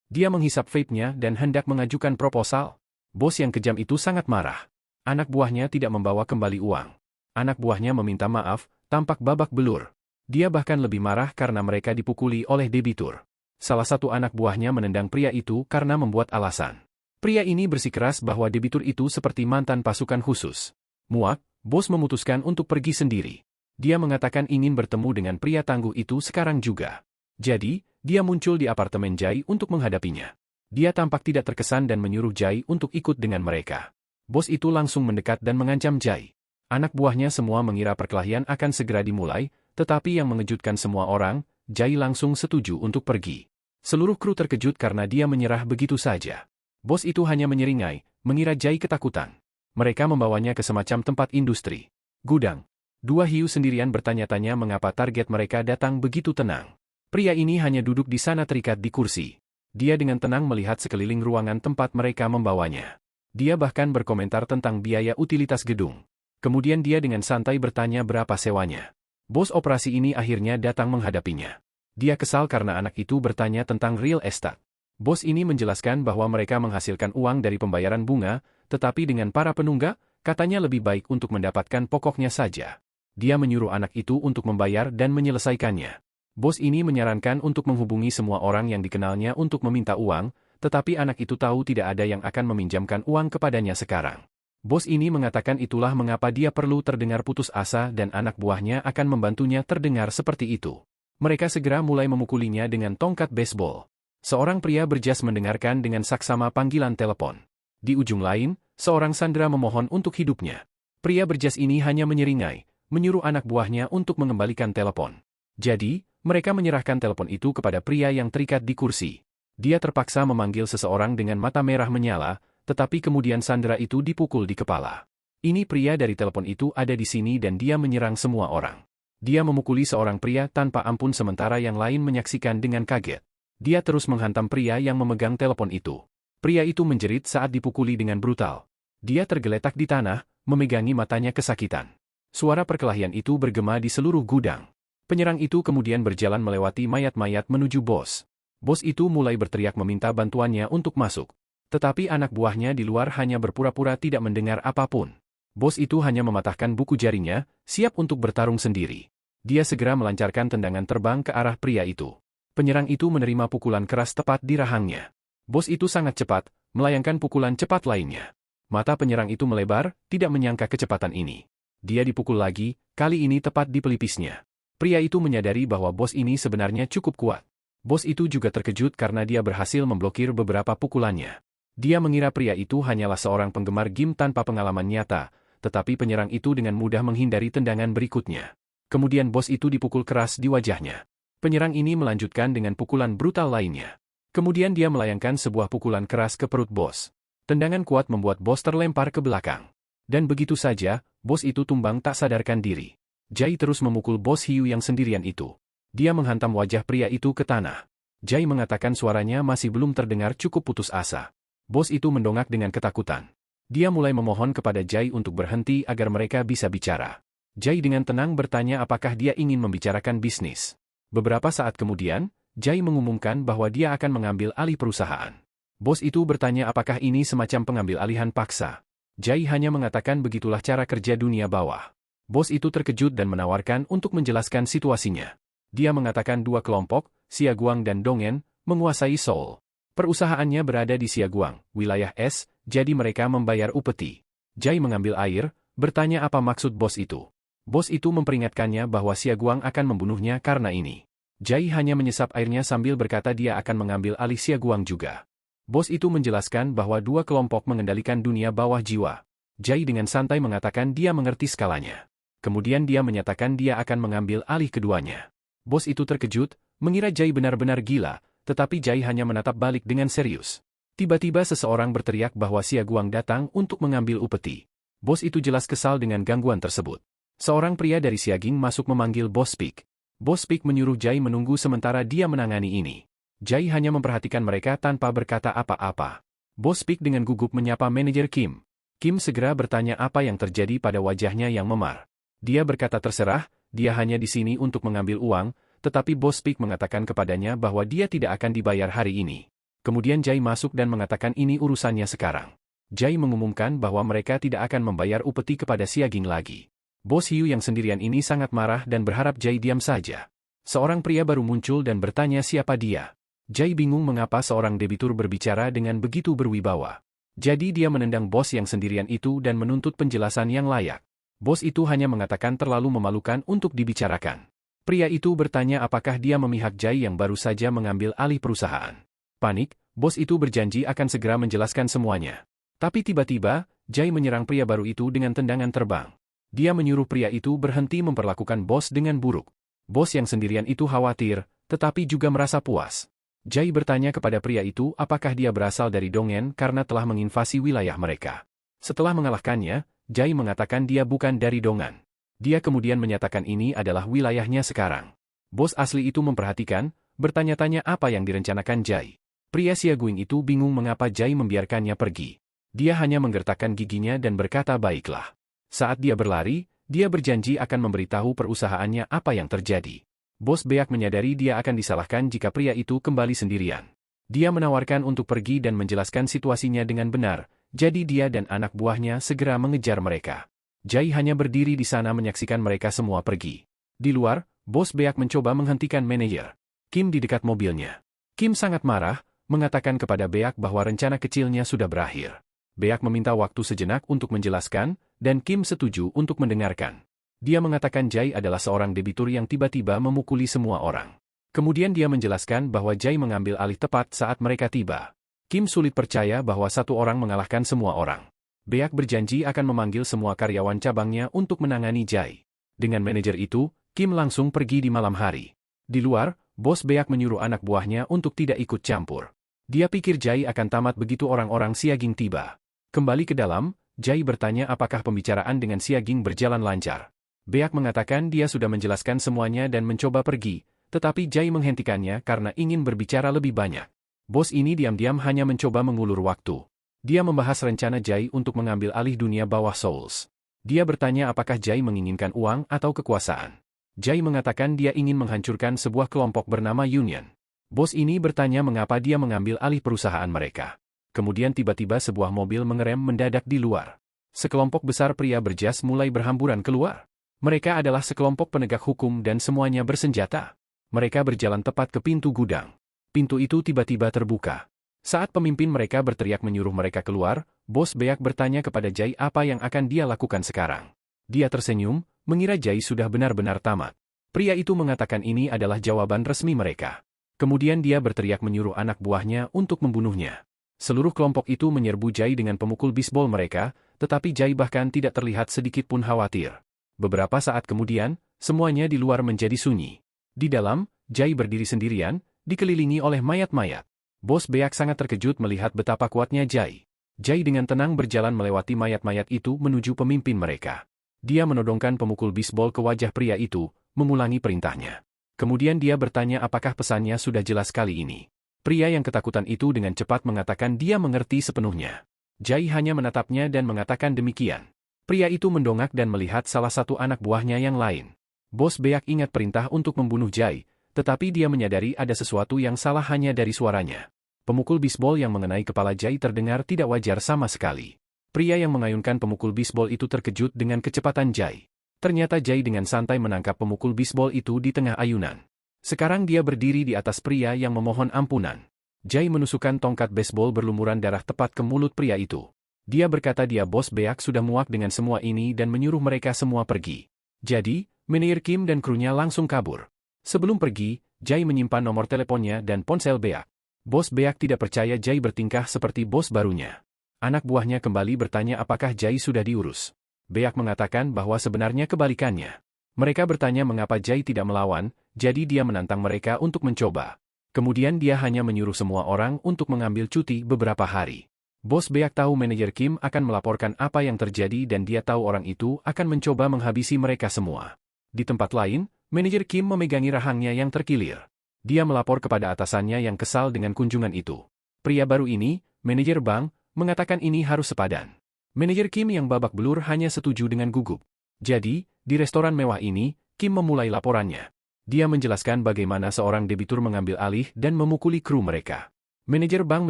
Dia menghisap vape-nya dan hendak mengajukan proposal. Bos yang kejam itu sangat marah. Anak buahnya tidak membawa kembali uang. Anak buahnya meminta maaf, tampak babak belur. Dia bahkan lebih marah karena mereka dipukuli oleh debitur. Salah satu anak buahnya menendang pria itu karena membuat alasan. Pria ini bersikeras bahwa debitur itu seperti mantan pasukan khusus. Muak, bos memutuskan untuk pergi sendiri. Dia mengatakan ingin bertemu dengan pria tangguh itu sekarang juga. Jadi, dia muncul di apartemen Jai untuk menghadapinya. Dia tampak tidak terkesan dan menyuruh Jai untuk ikut dengan mereka. Bos itu langsung mendekat dan mengancam Jai. Anak buahnya semua mengira perkelahian akan segera dimulai, tetapi yang mengejutkan semua orang, Jai langsung setuju untuk pergi. Seluruh kru terkejut karena dia menyerah begitu saja. Bos itu hanya menyeringai, mengira Jai ketakutan. Mereka membawanya ke semacam tempat industri. Gudang. Dua hiu sendirian bertanya-tanya mengapa target mereka datang begitu tenang. Pria ini hanya duduk di sana terikat di kursi. Dia dengan tenang melihat sekeliling ruangan tempat mereka membawanya. Dia bahkan berkomentar tentang biaya utilitas gedung. Kemudian dia dengan santai bertanya berapa sewanya. Bos operasi ini akhirnya datang menghadapinya. Dia kesal karena anak itu bertanya tentang real estate. Bos ini menjelaskan bahwa mereka menghasilkan uang dari pembayaran bunga, tetapi dengan para penunggak, katanya lebih baik untuk mendapatkan pokoknya saja. Dia menyuruh anak itu untuk membayar dan menyelesaikannya. Bos ini menyarankan untuk menghubungi semua orang yang dikenalnya untuk meminta uang, tetapi anak itu tahu tidak ada yang akan meminjamkan uang kepadanya sekarang. Bos ini mengatakan itulah mengapa dia perlu terdengar putus asa dan anak buahnya akan membantunya terdengar seperti itu. Mereka segera mulai memukulinya dengan tongkat baseball. Seorang pria berjas mendengarkan dengan saksama panggilan telepon. Di ujung lain, seorang sandera memohon untuk hidupnya. Pria berjas ini hanya menyeringai, menyuruh anak buahnya untuk mengembalikan telepon. Jadi, mereka menyerahkan telepon itu kepada pria yang terikat di kursi. Dia terpaksa memanggil seseorang dengan mata merah menyala, tetapi kemudian sandera itu dipukul di kepala. Ini pria dari telepon itu ada di sini dan dia menyerang semua orang. Dia memukuli seorang pria tanpa ampun sementara yang lain menyaksikan dengan kaget. Dia terus menghantam pria yang memegang telepon itu. Pria itu menjerit saat dipukuli dengan brutal. Dia tergeletak di tanah, memegangi matanya kesakitan. Suara perkelahian itu bergema di seluruh gudang. Penyerang itu kemudian berjalan melewati mayat-mayat menuju bos. Bos itu mulai berteriak meminta bantuannya untuk masuk. Tetapi anak buahnya di luar hanya berpura-pura tidak mendengar apapun. Bos itu hanya mematahkan buku jarinya, siap untuk bertarung sendiri. Dia segera melancarkan tendangan terbang ke arah pria itu. Penyerang itu menerima pukulan keras tepat di rahangnya. Bos itu sangat cepat, melayangkan pukulan cepat lainnya. Mata penyerang itu melebar, tidak menyangka kecepatan ini. Dia dipukul lagi, kali ini tepat di pelipisnya. Pria itu menyadari bahwa bos ini sebenarnya cukup kuat. Bos itu juga terkejut karena dia berhasil memblokir beberapa pukulannya. Dia mengira pria itu hanyalah seorang penggemar game tanpa pengalaman nyata, tetapi penyerang itu dengan mudah menghindari tendangan berikutnya. Kemudian bos itu dipukul keras di wajahnya. Penyerang ini melanjutkan dengan pukulan brutal lainnya. Kemudian dia melayangkan sebuah pukulan keras ke perut bos. Tendangan kuat membuat bos terlempar ke belakang. Dan begitu saja, bos itu tumbang tak sadarkan diri. Jai terus memukul bos hiu yang sendirian itu. Dia menghantam wajah pria itu ke tanah. Jai mengatakan suaranya masih belum terdengar cukup putus asa. Bos itu mendongak dengan ketakutan. Dia mulai memohon kepada Jai untuk berhenti agar mereka bisa bicara. Jai dengan tenang bertanya apakah dia ingin membicarakan bisnis. Beberapa saat kemudian, Jai mengumumkan bahwa dia akan mengambil alih perusahaan. Bos itu bertanya apakah ini semacam pengambil alihan paksa. Jai hanya mengatakan begitulah cara kerja dunia bawah. Bos itu terkejut dan menawarkan untuk menjelaskan situasinya. Dia mengatakan dua kelompok, Xia Guang dan Dongen, menguasai Seoul. Perusahaannya berada di Siaguang, wilayah S, jadi mereka membayar upeti. Jai mengambil air, bertanya apa maksud bos itu. Bos itu memperingatkannya bahwa Siaguang akan membunuhnya karena ini. Jai hanya menyesap airnya sambil berkata dia akan mengambil alih Siaguang juga. Bos itu menjelaskan bahwa dua kelompok mengendalikan dunia bawah jiwa. Jai dengan santai mengatakan dia mengerti skalanya. Kemudian dia menyatakan dia akan mengambil alih keduanya. Bos itu terkejut, mengira Jai benar-benar gila, tetapi Jai hanya menatap balik dengan serius. Tiba-tiba seseorang berteriak bahwa Siaguang datang untuk mengambil upeti. Bos itu jelas kesal dengan gangguan tersebut. Seorang pria dari Siaging masuk memanggil Bos Pik. Bos Pik menyuruh Jai menunggu sementara dia menangani ini. Jai hanya memperhatikan mereka tanpa berkata apa-apa. Bos Pik dengan gugup menyapa manajer Kim. Kim segera bertanya apa yang terjadi pada wajahnya yang memar. Dia berkata terserah, dia hanya di sini untuk mengambil uang, tetapi Bos Pik mengatakan kepadanya bahwa dia tidak akan dibayar hari ini. Kemudian Jai masuk dan mengatakan ini urusannya sekarang. Jai mengumumkan bahwa mereka tidak akan membayar upeti kepada Siaging lagi. Bos Hiu yang sendirian ini sangat marah dan berharap Jai diam saja. Seorang pria baru muncul dan bertanya siapa dia. Jai bingung mengapa seorang debitur berbicara dengan begitu berwibawa. Jadi dia menendang bos yang sendirian itu dan menuntut penjelasan yang layak. Bos itu hanya mengatakan terlalu memalukan untuk dibicarakan. Pria itu bertanya apakah dia memihak Jai yang baru saja mengambil alih perusahaan. Panik, bos itu berjanji akan segera menjelaskan semuanya. Tapi tiba-tiba, Jai menyerang pria baru itu dengan tendangan terbang. Dia menyuruh pria itu berhenti memperlakukan bos dengan buruk. Bos yang sendirian itu khawatir, tetapi juga merasa puas. Jai bertanya kepada pria itu apakah dia berasal dari Dongen karena telah menginvasi wilayah mereka. Setelah mengalahkannya, Jai mengatakan dia bukan dari Dongan. Dia kemudian menyatakan ini adalah wilayahnya sekarang. Bos asli itu memperhatikan, bertanya-tanya apa yang direncanakan Jai. Pria Siaguing itu bingung mengapa Jai membiarkannya pergi. Dia hanya menggertakkan giginya dan berkata baiklah. Saat dia berlari, dia berjanji akan memberitahu perusahaannya apa yang terjadi. Bos Beak menyadari dia akan disalahkan jika pria itu kembali sendirian. Dia menawarkan untuk pergi dan menjelaskan situasinya dengan benar, jadi dia dan anak buahnya segera mengejar mereka. Jai hanya berdiri di sana menyaksikan mereka semua pergi. Di luar, Bos Beak mencoba menghentikan manajer Kim di dekat mobilnya. Kim sangat marah, mengatakan kepada Beak bahwa rencana kecilnya sudah berakhir. Beak meminta waktu sejenak untuk menjelaskan, dan Kim setuju untuk mendengarkan. Dia mengatakan Jai adalah seorang debitur yang tiba-tiba memukuli semua orang. Kemudian dia menjelaskan bahwa Jai mengambil alih tepat saat mereka tiba. Kim sulit percaya bahwa satu orang mengalahkan semua orang. Beak berjanji akan memanggil semua karyawan cabangnya untuk menangani Jai. Dengan manajer itu, Kim langsung pergi di malam hari. Di luar, Bos Beak menyuruh anak buahnya untuk tidak ikut campur. Dia pikir Jai akan tamat begitu orang-orang Siaging tiba. Kembali ke dalam, Jai bertanya apakah pembicaraan dengan Siaging berjalan lancar. Beak mengatakan dia sudah menjelaskan semuanya dan mencoba pergi, tetapi Jai menghentikannya karena ingin berbicara lebih banyak. Bos ini diam-diam hanya mencoba mengulur waktu. Dia membahas rencana Jai untuk mengambil alih dunia bawah Souls. Dia bertanya apakah Jai menginginkan uang atau kekuasaan. Jai mengatakan dia ingin menghancurkan sebuah kelompok bernama Union. Bos ini bertanya mengapa dia mengambil alih perusahaan mereka. Kemudian tiba-tiba sebuah mobil mengerem mendadak di luar. Sekelompok besar pria berjas mulai berhamburan keluar. Mereka adalah sekelompok penegak hukum dan semuanya bersenjata. Mereka berjalan tepat ke pintu gudang. Pintu itu tiba-tiba terbuka. Saat pemimpin mereka berteriak menyuruh mereka keluar, Bos Beak bertanya kepada Jai apa yang akan dia lakukan sekarang. Dia tersenyum, mengira Jai sudah benar-benar tamat. Pria itu mengatakan ini adalah jawaban resmi mereka. Kemudian dia berteriak menyuruh anak buahnya untuk membunuhnya. Seluruh kelompok itu menyerbu Jai dengan pemukul bisbol mereka, tetapi Jai bahkan tidak terlihat sedikit pun khawatir. Beberapa saat kemudian, semuanya di luar menjadi sunyi. Di dalam, Jai berdiri sendirian, dikelilingi oleh mayat-mayat. Bos Beak sangat terkejut melihat betapa kuatnya Jai. Jai dengan tenang berjalan melewati mayat-mayat itu menuju pemimpin mereka. Dia menodongkan pemukul bisbol ke wajah pria itu, mengulangi perintahnya. Kemudian dia bertanya apakah pesannya sudah jelas kali ini. Pria yang ketakutan itu dengan cepat mengatakan dia mengerti sepenuhnya. Jai hanya menatapnya dan mengatakan demikian. Pria itu mendongak dan melihat salah satu anak buahnya yang lain. Bos Beak ingat perintah untuk membunuh Jai, tetapi dia menyadari ada sesuatu yang salah hanya dari suaranya. Pemukul bisbol yang mengenai kepala Jai terdengar tidak wajar sama sekali. Pria yang mengayunkan pemukul bisbol itu terkejut dengan kecepatan Jai. Ternyata Jai dengan santai menangkap pemukul bisbol itu di tengah ayunan. Sekarang dia berdiri di atas pria yang memohon ampunan. Jai menusukkan tongkat baseball berlumuran darah tepat ke mulut pria itu. Dia berkata bos Beak sudah muak dengan semua ini dan menyuruh mereka semua pergi. Jadi, manajer Kim dan krunya langsung kabur. Sebelum pergi, Jai menyimpan nomor teleponnya dan ponsel Beak. Bos Beak tidak percaya Jai bertingkah seperti bos barunya. Anak buahnya kembali bertanya apakah Jai sudah diurus. Beak mengatakan bahwa sebenarnya kebalikannya. Mereka bertanya mengapa Jai tidak melawan, jadi dia menantang mereka untuk mencoba. Kemudian dia hanya menyuruh semua orang untuk mengambil cuti beberapa hari. Bos Beak tahu manajer Kim akan melaporkan apa yang terjadi dan dia tahu orang itu akan mencoba menghabisi mereka semua. Di tempat lain, manajer Kim memegangi rahangnya yang terkilir. Dia melapor kepada atasannya yang kesal dengan kunjungan itu. Pria baru ini, manajer bank, mengatakan ini harus sepadan. Manajer Kim yang babak belur hanya setuju dengan gugup. Jadi, di restoran mewah ini, Kim memulai laporannya. Dia menjelaskan bagaimana seorang debitur mengambil alih dan memukuli kru mereka. Manajer bank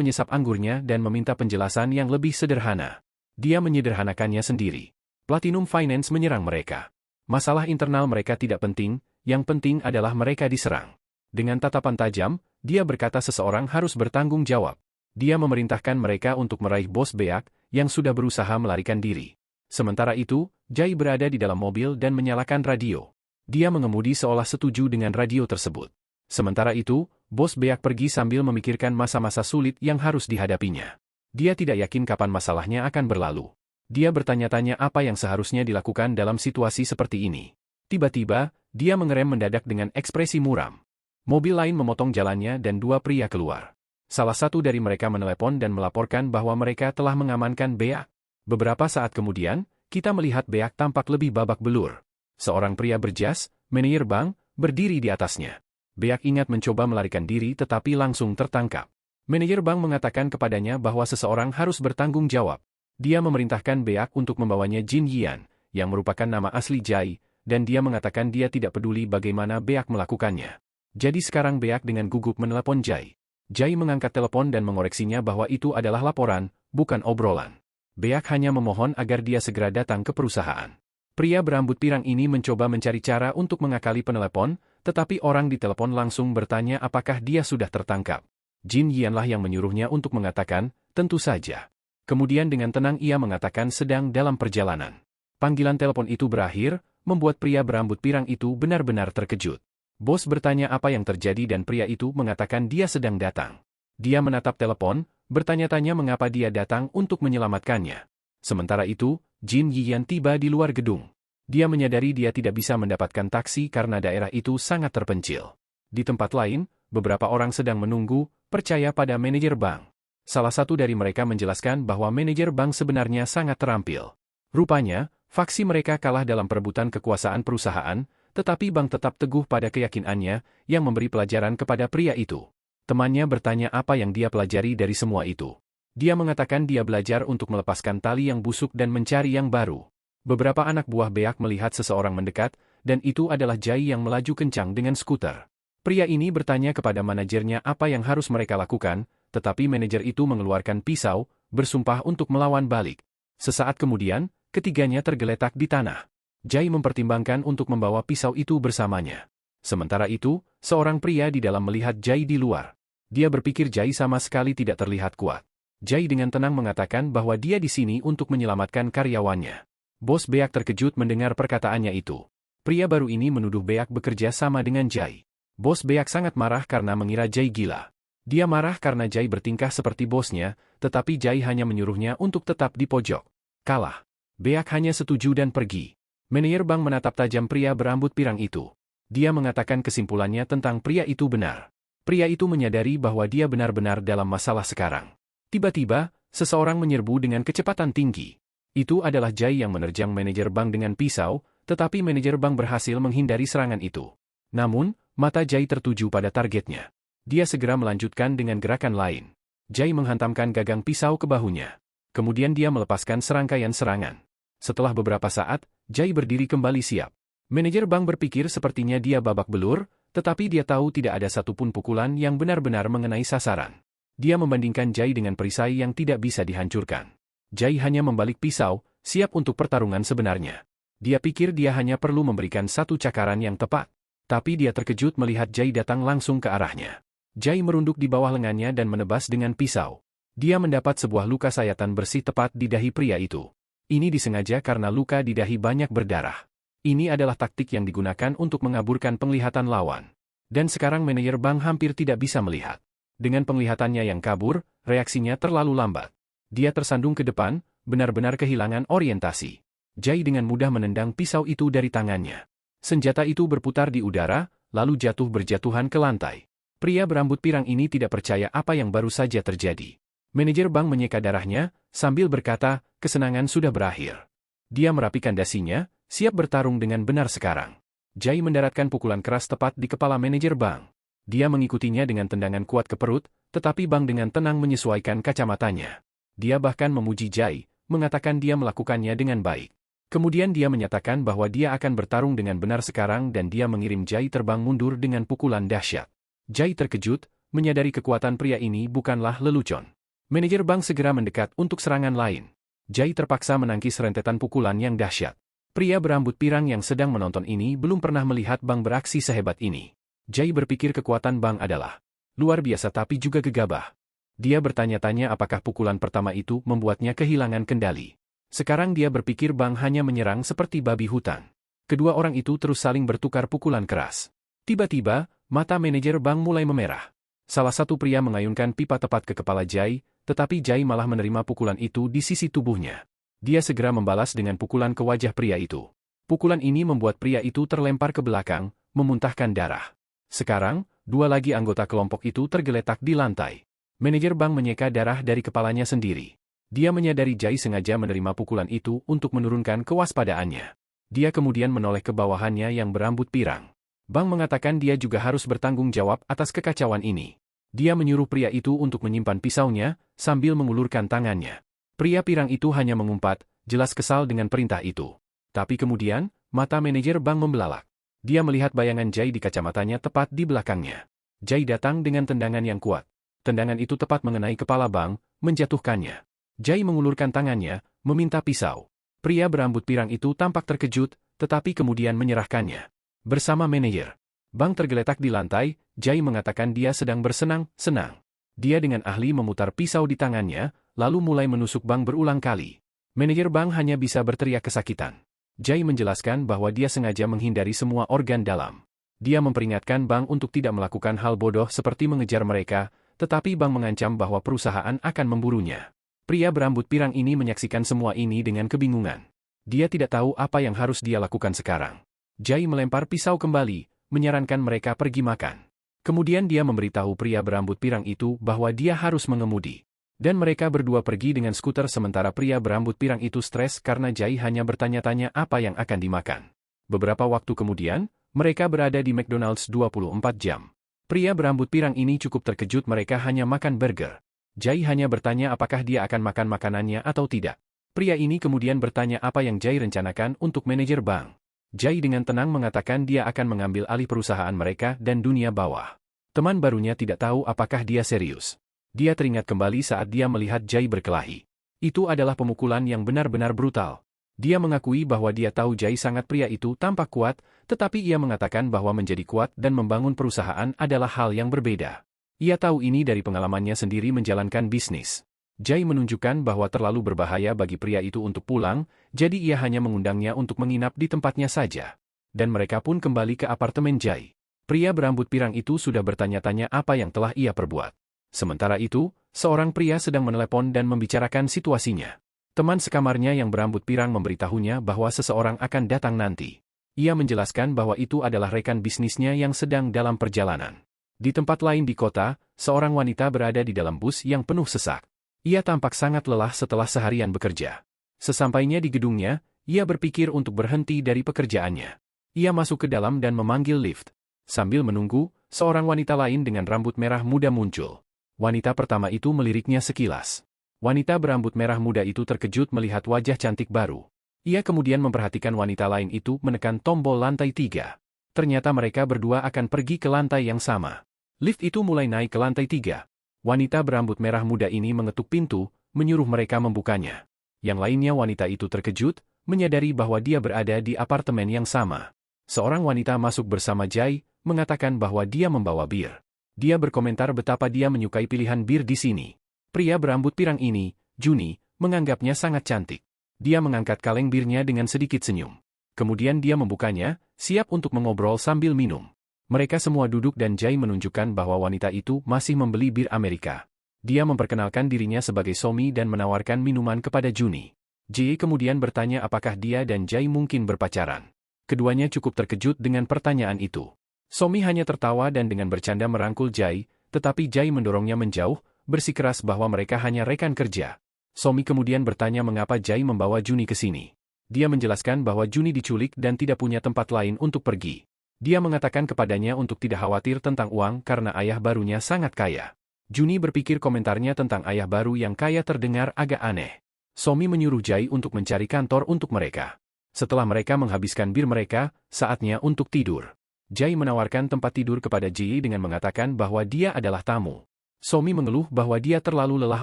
menyesap anggurnya dan meminta penjelasan yang lebih sederhana. Dia menyederhanakannya sendiri. Platinum Finance menyerang mereka. Masalah internal mereka tidak penting, yang penting adalah mereka diserang. Dengan tatapan tajam, dia berkata seseorang harus bertanggung jawab. Dia memerintahkan mereka untuk meraih bos Beak, yang sudah berusaha melarikan diri. Sementara itu, Jai berada di dalam mobil dan menyalakan radio. Dia mengemudi seolah setuju dengan radio tersebut. Sementara itu, bos Beak pergi sambil memikirkan masa-masa sulit yang harus dihadapinya. Dia tidak yakin kapan masalahnya akan berlalu. Dia bertanya-tanya apa yang seharusnya dilakukan dalam situasi seperti ini. Tiba-tiba, dia mengerem mendadak dengan ekspresi muram. Mobil lain memotong jalannya dan dua pria keluar. Salah satu dari mereka menelepon dan melaporkan bahwa mereka telah mengamankan Beak. Beberapa saat kemudian, kita melihat Beak tampak lebih babak belur. Seorang pria berjas, manajer bank, berdiri di atasnya. Beak ingat mencoba melarikan diri tetapi langsung tertangkap. Manajer bank mengatakan kepadanya bahwa seseorang harus bertanggung jawab. Dia memerintahkan Beak untuk membawanya Jin Yian, yang merupakan nama asli Jai, dan dia mengatakan dia tidak peduli bagaimana Beak melakukannya. Jadi sekarang Beak dengan gugup menelepon Jai. Jai mengangkat telepon dan mengoreksinya bahwa itu adalah laporan, bukan obrolan. Beak hanya memohon agar dia segera datang ke perusahaan. Pria berambut pirang ini mencoba mencari cara untuk mengakali penelepon, tetapi orang di telepon langsung bertanya apakah dia sudah tertangkap. Jin Yianlah yang menyuruhnya untuk mengatakan, tentu saja. Kemudian dengan tenang ia mengatakan sedang dalam perjalanan. Panggilan telepon itu berakhir, membuat pria berambut pirang itu benar-benar terkejut. Bos bertanya apa yang terjadi dan pria itu mengatakan dia sedang datang. Dia menatap telepon, bertanya-tanya mengapa dia datang untuk menyelamatkannya. Sementara itu, Jin Yian tiba di luar gedung. Dia menyadari dia tidak bisa mendapatkan taksi karena daerah itu sangat terpencil. Di tempat lain, beberapa orang sedang menunggu, percaya pada manajer bank. Salah satu dari mereka menjelaskan bahwa manajer bank sebenarnya sangat terampil. Rupanya, faksi mereka kalah dalam perebutan kekuasaan perusahaan, tetapi bank tetap teguh pada keyakinannya, yang memberi pelajaran kepada pria itu. Temannya bertanya apa yang dia pelajari dari semua itu. Dia mengatakan dia belajar untuk melepaskan tali yang busuk dan mencari yang baru. Beberapa anak buah Beak melihat seseorang mendekat, dan itu adalah Jai yang melaju kencang dengan skuter. Pria ini bertanya kepada manajernya apa yang harus mereka lakukan, tetapi manajer itu mengeluarkan pisau, bersumpah untuk melawan balik. Sesaat kemudian, ketiganya tergeletak di tanah. Jai mempertimbangkan untuk membawa pisau itu bersamanya. Sementara itu, seorang pria di dalam melihat Jai di luar. Dia berpikir Jai sama sekali tidak terlihat kuat. Jai dengan tenang mengatakan bahwa dia di sini untuk menyelamatkan karyawannya. Bos Beak terkejut mendengar perkataannya itu. Pria baru ini menuduh Beak bekerja sama dengan Jai. Bos Beak sangat marah karena mengira Jai gila. Dia marah karena Jai bertingkah seperti bosnya, tetapi Jai hanya menyuruhnya untuk tetap di pojok. Kalah. Beak hanya setuju dan pergi. Manajer bank menatap tajam pria berambut pirang itu. Dia mengatakan kesimpulannya tentang pria itu benar. Pria itu menyadari bahwa dia benar-benar dalam masalah sekarang. Tiba-tiba, seseorang menyerbu dengan kecepatan tinggi. Itu adalah Jai yang menerjang manajer bank dengan pisau, tetapi manajer bank berhasil menghindari serangan itu. Namun, mata Jai tertuju pada targetnya. Dia segera melanjutkan dengan gerakan lain. Jai menghantamkan gagang pisau ke bahunya. Kemudian dia melepaskan serangkaian serangan. Setelah beberapa saat, Jai berdiri kembali siap. Manajer bank berpikir sepertinya dia babak belur, tetapi dia tahu tidak ada satupun pukulan yang benar-benar mengenai sasaran. Dia membandingkan Jai dengan perisai yang tidak bisa dihancurkan. Jai hanya membalik pisau, siap untuk pertarungan sebenarnya. Dia pikir dia hanya perlu memberikan satu cakaran yang tepat. Tapi dia terkejut melihat Jai datang langsung ke arahnya. Jai merunduk di bawah lengannya dan menebas dengan pisau. Dia mendapat sebuah luka sayatan bersih tepat di dahi pria itu. Ini disengaja karena luka di dahi banyak berdarah. Ini adalah taktik yang digunakan untuk mengaburkan penglihatan lawan. Dan sekarang manajer bank hampir tidak bisa melihat. Dengan penglihatannya yang kabur, reaksinya terlalu lambat. Dia tersandung ke depan, benar-benar kehilangan orientasi. Jai dengan mudah menendang pisau itu dari tangannya. Senjata itu berputar di udara, lalu jatuh berjatuhan ke lantai. Pria berambut pirang ini tidak percaya apa yang baru saja terjadi. Manajer bank menyeka darahnya, sambil berkata, kesenangan sudah berakhir. Dia merapikan dasinya, siap bertarung dengan benar sekarang. Jai mendaratkan pukulan keras tepat di kepala manajer bank. Dia mengikutinya dengan tendangan kuat ke perut, tetapi bank dengan tenang menyesuaikan kacamatanya. Dia bahkan memuji Jai, mengatakan dia melakukannya dengan baik. Kemudian dia menyatakan bahwa dia akan bertarung dengan benar sekarang dan dia mengirim Jai terbang mundur dengan pukulan dahsyat. Jai terkejut, menyadari kekuatan pria ini bukanlah lelucon. Manajer bank segera mendekat untuk serangan lain. Jai terpaksa menangkis rentetan pukulan yang dahsyat. Pria berambut pirang yang sedang menonton ini belum pernah melihat bank beraksi sehebat ini. Jai berpikir kekuatan bank adalah luar biasa tapi juga gegabah. Dia bertanya-tanya apakah pukulan pertama itu membuatnya kehilangan kendali. Sekarang dia berpikir bank hanya menyerang seperti babi hutan. Kedua orang itu terus saling bertukar pukulan keras. Tiba-tiba, mata manajer bank mulai memerah. Salah satu pria mengayunkan pipa tepat ke kepala Jai, tetapi Jai malah menerima pukulan itu di sisi tubuhnya. Dia segera membalas dengan pukulan ke wajah pria itu. Pukulan ini membuat pria itu terlempar ke belakang, memuntahkan darah. Sekarang, dua lagi anggota kelompok itu tergeletak di lantai. Manajer bank menyeka darah dari kepalanya sendiri. Dia menyadari Jai sengaja menerima pukulan itu untuk menurunkan kewaspadaannya. Dia kemudian menoleh ke bawahannya yang berambut pirang. Bank mengatakan dia juga harus bertanggung jawab atas kekacauan ini. Dia menyuruh pria itu untuk menyimpan pisaunya, sambil mengulurkan tangannya. Pria pirang itu hanya mengumpat, jelas kesal dengan perintah itu. Tapi kemudian, mata manajer bank membelalak. Dia melihat bayangan Jai di kacamatanya tepat di belakangnya. Jai datang dengan tendangan yang kuat. Tendangan itu tepat mengenai kepala bank, menjatuhkannya. Jai mengulurkan tangannya, meminta pisau. Pria berambut pirang itu tampak terkejut, tetapi kemudian menyerahkannya. Bersama manajer bank tergeletak di lantai, Jai mengatakan dia sedang bersenang-senang. Dia dengan ahli memutar pisau di tangannya, lalu mulai menusuk bank berulang kali. Manajer bank hanya bisa berteriak kesakitan. Jai menjelaskan bahwa dia sengaja menghindari semua organ dalam. Dia memperingatkan bank untuk tidak melakukan hal bodoh seperti mengejar mereka, tetapi bank mengancam bahwa perusahaan akan memburunya. Pria berambut pirang ini menyaksikan semua ini dengan kebingungan. Dia tidak tahu apa yang harus dia lakukan sekarang. Jai melempar pisau kembali, menyarankan mereka pergi makan. Kemudian dia memberitahu pria berambut pirang itu bahwa dia harus mengemudi. Dan mereka berdua pergi dengan skuter sementara pria berambut pirang itu stres karena Jai hanya bertanya-tanya apa yang akan dimakan. Beberapa waktu kemudian, mereka berada di McDonald's 24 jam. Pria berambut pirang ini cukup terkejut mereka hanya makan burger. Jai hanya bertanya apakah dia akan makan makanannya atau tidak. Pria ini kemudian bertanya apa yang Jai rencanakan untuk manajer bank. Jai dengan tenang mengatakan dia akan mengambil alih perusahaan mereka dan dunia bawah. Teman barunya tidak tahu apakah dia serius. Dia teringat kembali saat dia melihat Jai berkelahi. Itu adalah pemukulan yang benar-benar brutal. Dia mengakui bahwa dia tahu Jai sangat pria itu tampak kuat, tetapi ia mengatakan bahwa menjadi kuat dan membangun perusahaan adalah hal yang berbeda. Ia tahu ini dari pengalamannya sendiri menjalankan bisnis. Jai menunjukkan bahwa terlalu berbahaya bagi pria itu untuk pulang, jadi ia hanya mengundangnya untuk menginap di tempatnya saja. Dan mereka pun kembali ke apartemen Jai. Pria berambut pirang itu sudah bertanya-tanya apa yang telah ia perbuat. Sementara itu, seorang pria sedang menelepon dan membicarakan situasinya. Teman sekamarnya yang berambut pirang memberitahunya bahwa seseorang akan datang nanti. Ia menjelaskan bahwa itu adalah rekan bisnisnya yang sedang dalam perjalanan. Di tempat lain di kota, seorang wanita berada di dalam bus yang penuh sesak. Ia tampak sangat lelah setelah seharian bekerja. Sesampainya di gedungnya, ia berpikir untuk berhenti dari pekerjaannya. Ia masuk ke dalam dan memanggil lift. Sambil menunggu, seorang wanita lain dengan rambut merah muda muncul. Wanita pertama itu meliriknya sekilas. Wanita berambut merah muda itu terkejut melihat wajah cantik baru. Ia kemudian memperhatikan wanita lain itu menekan tombol lantai 3. Ternyata mereka berdua akan pergi ke lantai yang sama. Lift itu mulai naik ke lantai 3. Wanita berambut merah muda ini mengetuk pintu, menyuruh mereka membukanya. Yang lainnya wanita itu terkejut, menyadari bahwa dia berada di apartemen yang sama. Seorang wanita masuk bersama Jai, mengatakan bahwa dia membawa bir. Dia berkomentar betapa dia menyukai pilihan bir di sini. Pria berambut pirang ini, Juni, menganggapnya sangat cantik. Dia mengangkat kaleng birnya dengan sedikit senyum. Kemudian dia membukanya, siap untuk mengobrol sambil minum. Mereka semua duduk dan Jai menunjukkan bahwa wanita itu masih membeli bir Amerika. Dia memperkenalkan dirinya sebagai Somi dan menawarkan minuman kepada Juni. Jai kemudian bertanya apakah dia dan Jai mungkin berpacaran. Keduanya cukup terkejut dengan pertanyaan itu. Somi hanya tertawa dan dengan bercanda merangkul Jai, tetapi Jai mendorongnya menjauh, bersikeras bahwa mereka hanya rekan kerja. Somi kemudian bertanya mengapa Jai membawa Juni ke sini. Dia menjelaskan bahwa Juni diculik dan tidak punya tempat lain untuk pergi. Dia mengatakan kepadanya untuk tidak khawatir tentang uang karena ayah barunya sangat kaya. Juni berpikir komentarnya tentang ayah baru yang kaya terdengar agak aneh. Somi menyuruh Jai untuk mencari kantor untuk mereka. Setelah mereka menghabiskan bir mereka, saatnya untuk tidur. Jai menawarkan tempat tidur kepada Ji dengan mengatakan bahwa dia adalah tamu. Somi mengeluh bahwa dia terlalu lelah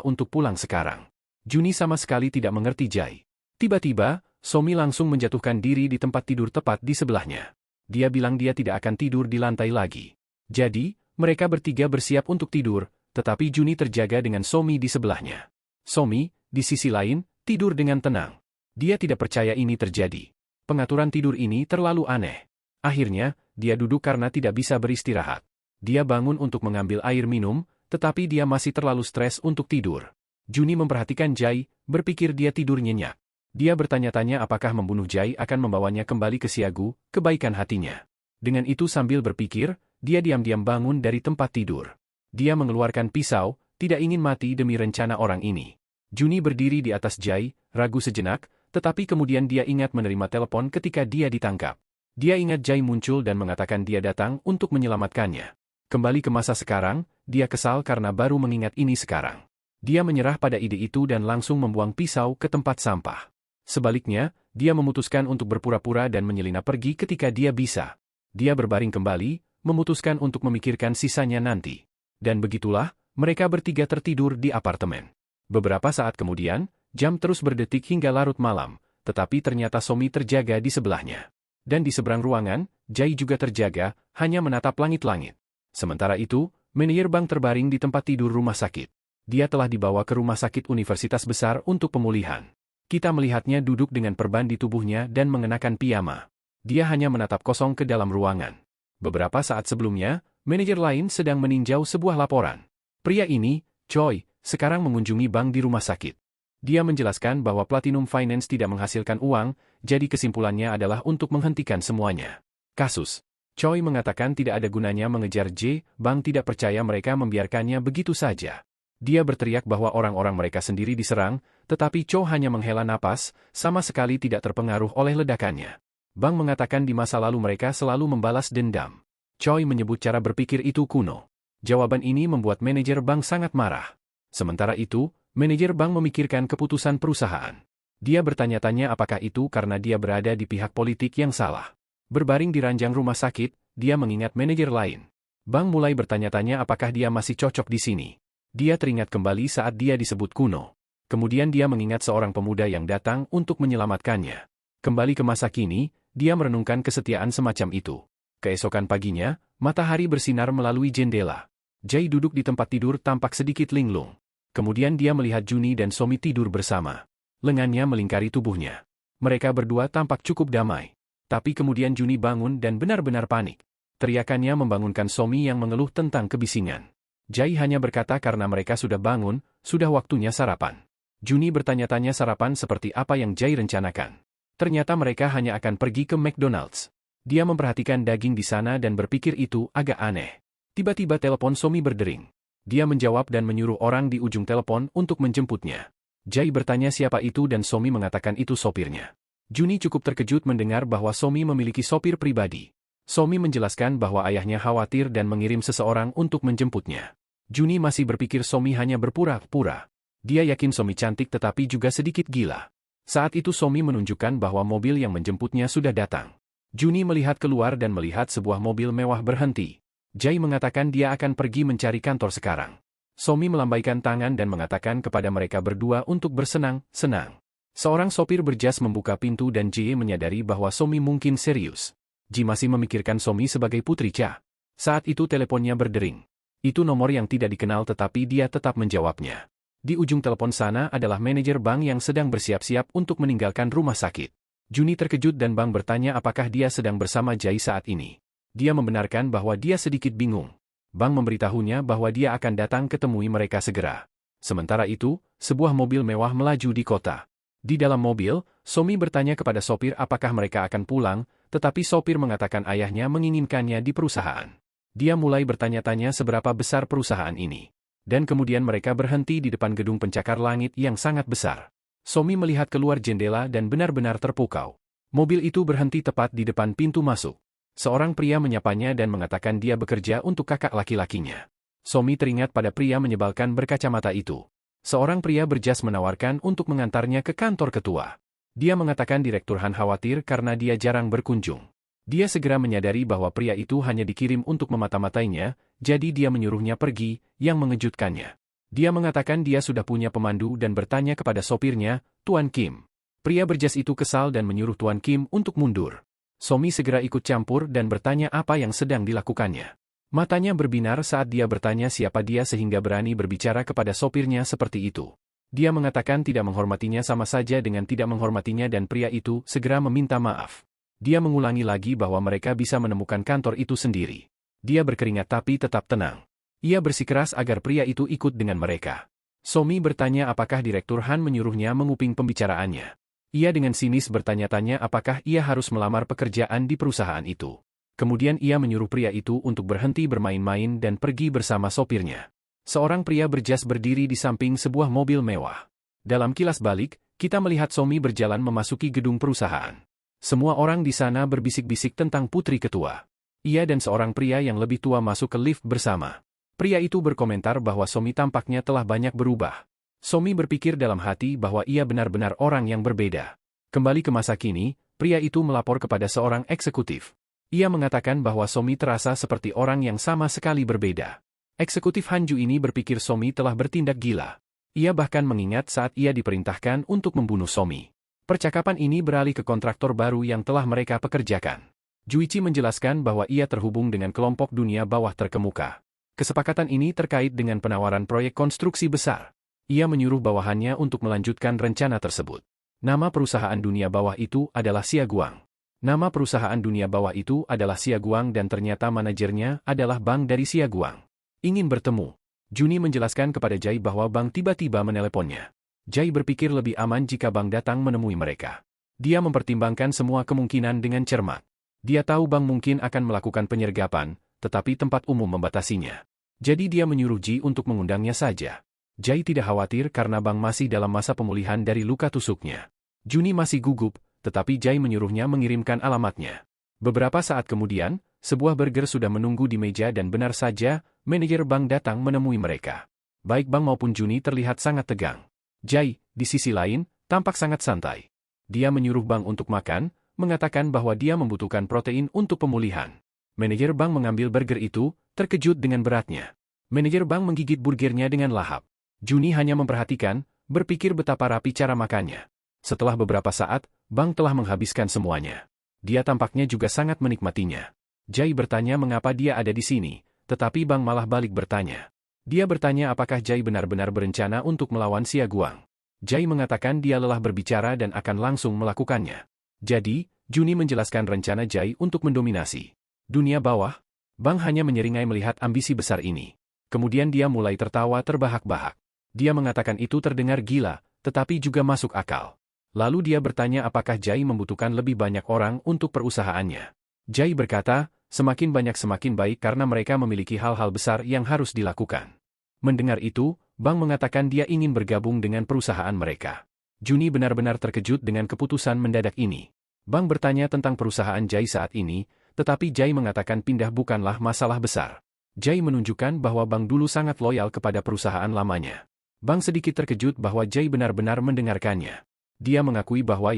untuk pulang sekarang. Juni sama sekali tidak mengerti Jai. Tiba-tiba, Somi langsung menjatuhkan diri di tempat tidur tepat di sebelahnya. Dia bilang dia tidak akan tidur di lantai lagi. Jadi, mereka bertiga bersiap untuk tidur, tetapi Juni terjaga dengan Somi di sebelahnya. Somi, di sisi lain, tidur dengan tenang. Dia tidak percaya ini terjadi. Pengaturan tidur ini terlalu aneh. Akhirnya, dia duduk karena tidak bisa beristirahat. Dia bangun untuk mengambil air minum, tetapi dia masih terlalu stres untuk tidur. Juni memperhatikan Jai, berpikir dia tidur nyenyak. Dia bertanya-tanya apakah membunuh Jai akan membawanya kembali ke Siagu, kebaikan hatinya. Dengan itu sambil berpikir, dia diam-diam bangun dari tempat tidur. Dia mengeluarkan pisau, tidak ingin mati demi rencana orang ini. Juni berdiri di atas Jai, ragu sejenak, tetapi kemudian dia ingat menerima telepon ketika dia ditangkap. Dia ingat Jai muncul dan mengatakan dia datang untuk menyelamatkannya. Kembali ke masa sekarang, dia kesal karena baru mengingat ini sekarang. Dia menyerah pada ide itu dan langsung membuang pisau ke tempat sampah. Sebaliknya, dia memutuskan untuk berpura-pura dan menyelinap pergi ketika dia bisa. Dia berbaring kembali, memutuskan untuk memikirkan sisanya nanti. Dan begitulah, mereka bertiga tertidur di apartemen. Beberapa saat kemudian, jam terus berdetik hingga larut malam, tetapi ternyata Somi terjaga di sebelahnya. Dan di seberang ruangan, Jai juga terjaga, hanya menatap langit-langit. Sementara itu, manajer bank terbaring di tempat tidur rumah sakit. Dia telah dibawa ke rumah sakit universitas besar untuk pemulihan. Kita melihatnya duduk dengan perban di tubuhnya dan mengenakan piyama. Dia hanya menatap kosong ke dalam ruangan. Beberapa saat sebelumnya, manajer lain sedang meninjau sebuah laporan. Pria ini, Choi, sekarang mengunjungi bank di rumah sakit. Dia menjelaskan bahwa Platinum Finance tidak menghasilkan uang, jadi kesimpulannya adalah untuk menghentikan semuanya. Kasus. Choi mengatakan tidak ada gunanya mengejar J, bank tidak percaya mereka membiarkannya begitu saja. Dia berteriak bahwa orang-orang mereka sendiri diserang, tetapi Cho hanya menghela napas, sama sekali tidak terpengaruh oleh ledakannya. Bank mengatakan di masa lalu mereka selalu membalas dendam. Choi menyebut cara berpikir itu kuno. Jawaban ini membuat manajer bank sangat marah. Sementara itu, manajer bank memikirkan keputusan perusahaan. Dia bertanya-tanya apakah itu karena dia berada di pihak politik yang salah. Berbaring di ranjang rumah sakit, dia mengingat manajer lain. Bank mulai bertanya-tanya apakah dia masih cocok di sini. Dia teringat kembali saat dia disebut kuno. Kemudian dia mengingat seorang pemuda yang datang untuk menyelamatkannya. Kembali ke masa kini, dia merenungkan kesetiaan semacam itu. Keesokan paginya, matahari bersinar melalui jendela. Jai duduk di tempat tidur tampak sedikit linglung. Kemudian dia melihat Juni dan Somi tidur bersama. Lengannya melingkari tubuhnya. Mereka berdua tampak cukup damai. Tapi kemudian Juni bangun dan benar-benar panik. Teriakannya membangunkan Somi yang mengeluh tentang kebisingan. Jai hanya berkata karena mereka sudah bangun, sudah waktunya sarapan. Juni bertanya-tanya sarapan seperti apa yang Jai rencanakan. Ternyata mereka hanya akan pergi ke McDonald's. Dia memperhatikan daging di sana dan berpikir itu agak aneh. Tiba-tiba telepon Somi berdering. Dia menjawab dan menyuruh orang di ujung telepon untuk menjemputnya. Jai bertanya siapa itu dan Somi mengatakan itu sopirnya. Juni cukup terkejut mendengar bahwa Somi memiliki sopir pribadi. Somi menjelaskan bahwa ayahnya khawatir dan mengirim seseorang untuk menjemputnya. Juni masih berpikir Somi hanya berpura-pura. Dia yakin Somi cantik tetapi juga sedikit gila. Saat itu Somi menunjukkan bahwa mobil yang menjemputnya sudah datang. Juni melihat keluar dan melihat sebuah mobil mewah berhenti. Jai mengatakan dia akan pergi mencari kantor sekarang. Somi melambaikan tangan dan mengatakan kepada mereka berdua untuk bersenang-senang. Seorang sopir berjas membuka pintu dan Jie menyadari bahwa Somi mungkin serius. Ji masih memikirkan Somi sebagai putri Cha. Saat itu teleponnya berdering. Itu nomor yang tidak dikenal tetapi dia tetap menjawabnya. Di ujung telepon sana adalah manajer bank yang sedang bersiap-siap untuk meninggalkan rumah sakit. Juni terkejut dan Bang bertanya apakah dia sedang bersama Jai saat ini. Dia membenarkan bahwa dia sedikit bingung. Bang memberitahunya bahwa dia akan datang ketemui mereka segera. Sementara itu, sebuah mobil mewah melaju di kota. Di dalam mobil, Somi bertanya kepada sopir apakah mereka akan pulang, tetapi sopir mengatakan ayahnya menginginkannya di perusahaan. Dia mulai bertanya-tanya seberapa besar perusahaan ini. Dan kemudian mereka berhenti di depan gedung pencakar langit yang sangat besar. Somi melihat keluar jendela dan benar-benar terpukau. Mobil itu berhenti tepat di depan pintu masuk. Seorang pria menyapanya dan mengatakan dia bekerja untuk kakak laki-lakinya. Somi teringat pada pria menyebalkan berkacamata itu. Seorang pria berjas menawarkan untuk mengantarnya ke kantor ketua. Dia mengatakan Direktur Han khawatir karena dia jarang berkunjung. Dia segera menyadari bahwa pria itu hanya dikirim untuk memata-matainya, jadi dia menyuruhnya pergi, yang mengejutkannya. Dia mengatakan dia sudah punya pemandu dan bertanya kepada sopirnya, Tuan Kim. Pria berjas itu kesal dan menyuruh Tuan Kim untuk mundur. Somi segera ikut campur dan bertanya apa yang sedang dilakukannya. Matanya berbinar saat dia bertanya siapa dia sehingga berani berbicara kepada sopirnya seperti itu. Dia mengatakan tidak menghormatinya sama saja dengan tidak menghormatinya dan pria itu segera meminta maaf. Dia mengulangi lagi bahwa mereka bisa menemukan kantor itu sendiri. Dia berkeringat tapi tetap tenang. Ia bersikeras agar pria itu ikut dengan mereka. Somi bertanya apakah Direktur Han menyuruhnya menguping pembicaraannya. Ia dengan sinis bertanya-tanya apakah ia harus melamar pekerjaan di perusahaan itu. Kemudian ia menyuruh pria itu untuk berhenti bermain-main dan pergi bersama sopirnya. Seorang pria berjas berdiri di samping sebuah mobil mewah. Dalam kilas balik, kita melihat Somi berjalan memasuki gedung perusahaan. Semua orang di sana berbisik-bisik tentang putri ketua. Ia dan seorang pria yang lebih tua masuk ke lift bersama. Pria itu berkomentar bahwa Somi tampaknya telah banyak berubah. Somi berpikir dalam hati bahwa ia benar-benar orang yang berbeda. Kembali ke masa kini, pria itu melapor kepada seorang eksekutif. Ia mengatakan bahwa Somi terasa seperti orang yang sama sekali berbeda. Eksekutif Hanju ini berpikir Somi telah bertindak gila. Ia bahkan mengingat saat ia diperintahkan untuk membunuh Somi. Percakapan ini beralih ke kontraktor baru yang telah mereka pekerjakan. Juichi menjelaskan bahwa ia terhubung dengan kelompok dunia bawah terkemuka. Kesepakatan ini terkait dengan penawaran proyek konstruksi besar. Ia menyuruh bawahannya untuk melanjutkan rencana tersebut. Nama perusahaan dunia bawah itu adalah Siaguang. Nama perusahaan dunia bawah itu adalah Siaguang dan ternyata manajernya adalah Bang dari Siaguang. Ingin bertemu. Juni menjelaskan kepada Jai bahwa Bang tiba-tiba meneleponnya. Jai berpikir lebih aman jika Bang datang menemui mereka. Dia mempertimbangkan semua kemungkinan dengan cermat. Dia tahu Bang mungkin akan melakukan penyergapan, tetapi tempat umum membatasinya. Jadi dia menyuruh Ji untuk mengundangnya saja. Jai tidak khawatir karena Bang masih dalam masa pemulihan dari luka tusuknya. Juni masih gugup, tetapi Jai menyuruhnya mengirimkan alamatnya. Beberapa saat kemudian, sebuah burger sudah menunggu di meja dan benar saja, manajer Bang datang menemui mereka. Baik Bang maupun Juni terlihat sangat tegang. Jai, di sisi lain, tampak sangat santai. Dia menyuruh Bang untuk makan, mengatakan bahwa dia membutuhkan protein untuk pemulihan. Manajer Bang mengambil burger itu, terkejut dengan beratnya. Manajer Bang menggigit burgernya dengan lahap. Juni hanya memperhatikan, berpikir betapa rapi cara makannya. Setelah beberapa saat, Bang telah menghabiskan semuanya. Dia tampaknya juga sangat menikmatinya. Jai bertanya mengapa dia ada di sini, tetapi Bang malah balik bertanya. Dia bertanya apakah Jai benar-benar berencana untuk melawan Siaguang. Jai mengatakan dia lelah berbicara dan akan langsung melakukannya. Jadi, Juni menjelaskan rencana Jai untuk mendominasi dunia bawah. Bang hanya menyeringai melihat ambisi besar ini. Kemudian dia mulai tertawa terbahak-bahak. Dia mengatakan itu terdengar gila, tetapi juga masuk akal. Lalu dia bertanya apakah Jai membutuhkan lebih banyak orang untuk perusahaannya. Jai berkata, semakin banyak semakin baik karena mereka memiliki hal-hal besar yang harus dilakukan. Mendengar itu, Bang mengatakan dia ingin bergabung dengan perusahaan mereka. Juni benar-benar terkejut dengan keputusan mendadak ini. Bang bertanya tentang perusahaan Jai saat ini, tetapi Jai mengatakan pindah bukanlah masalah besar. Jai menunjukkan bahwa Bang dulu sangat loyal kepada perusahaan lamanya. Bang sedikit terkejut bahwa Jai benar-benar mendengarkannya. Dia mengakui bahwa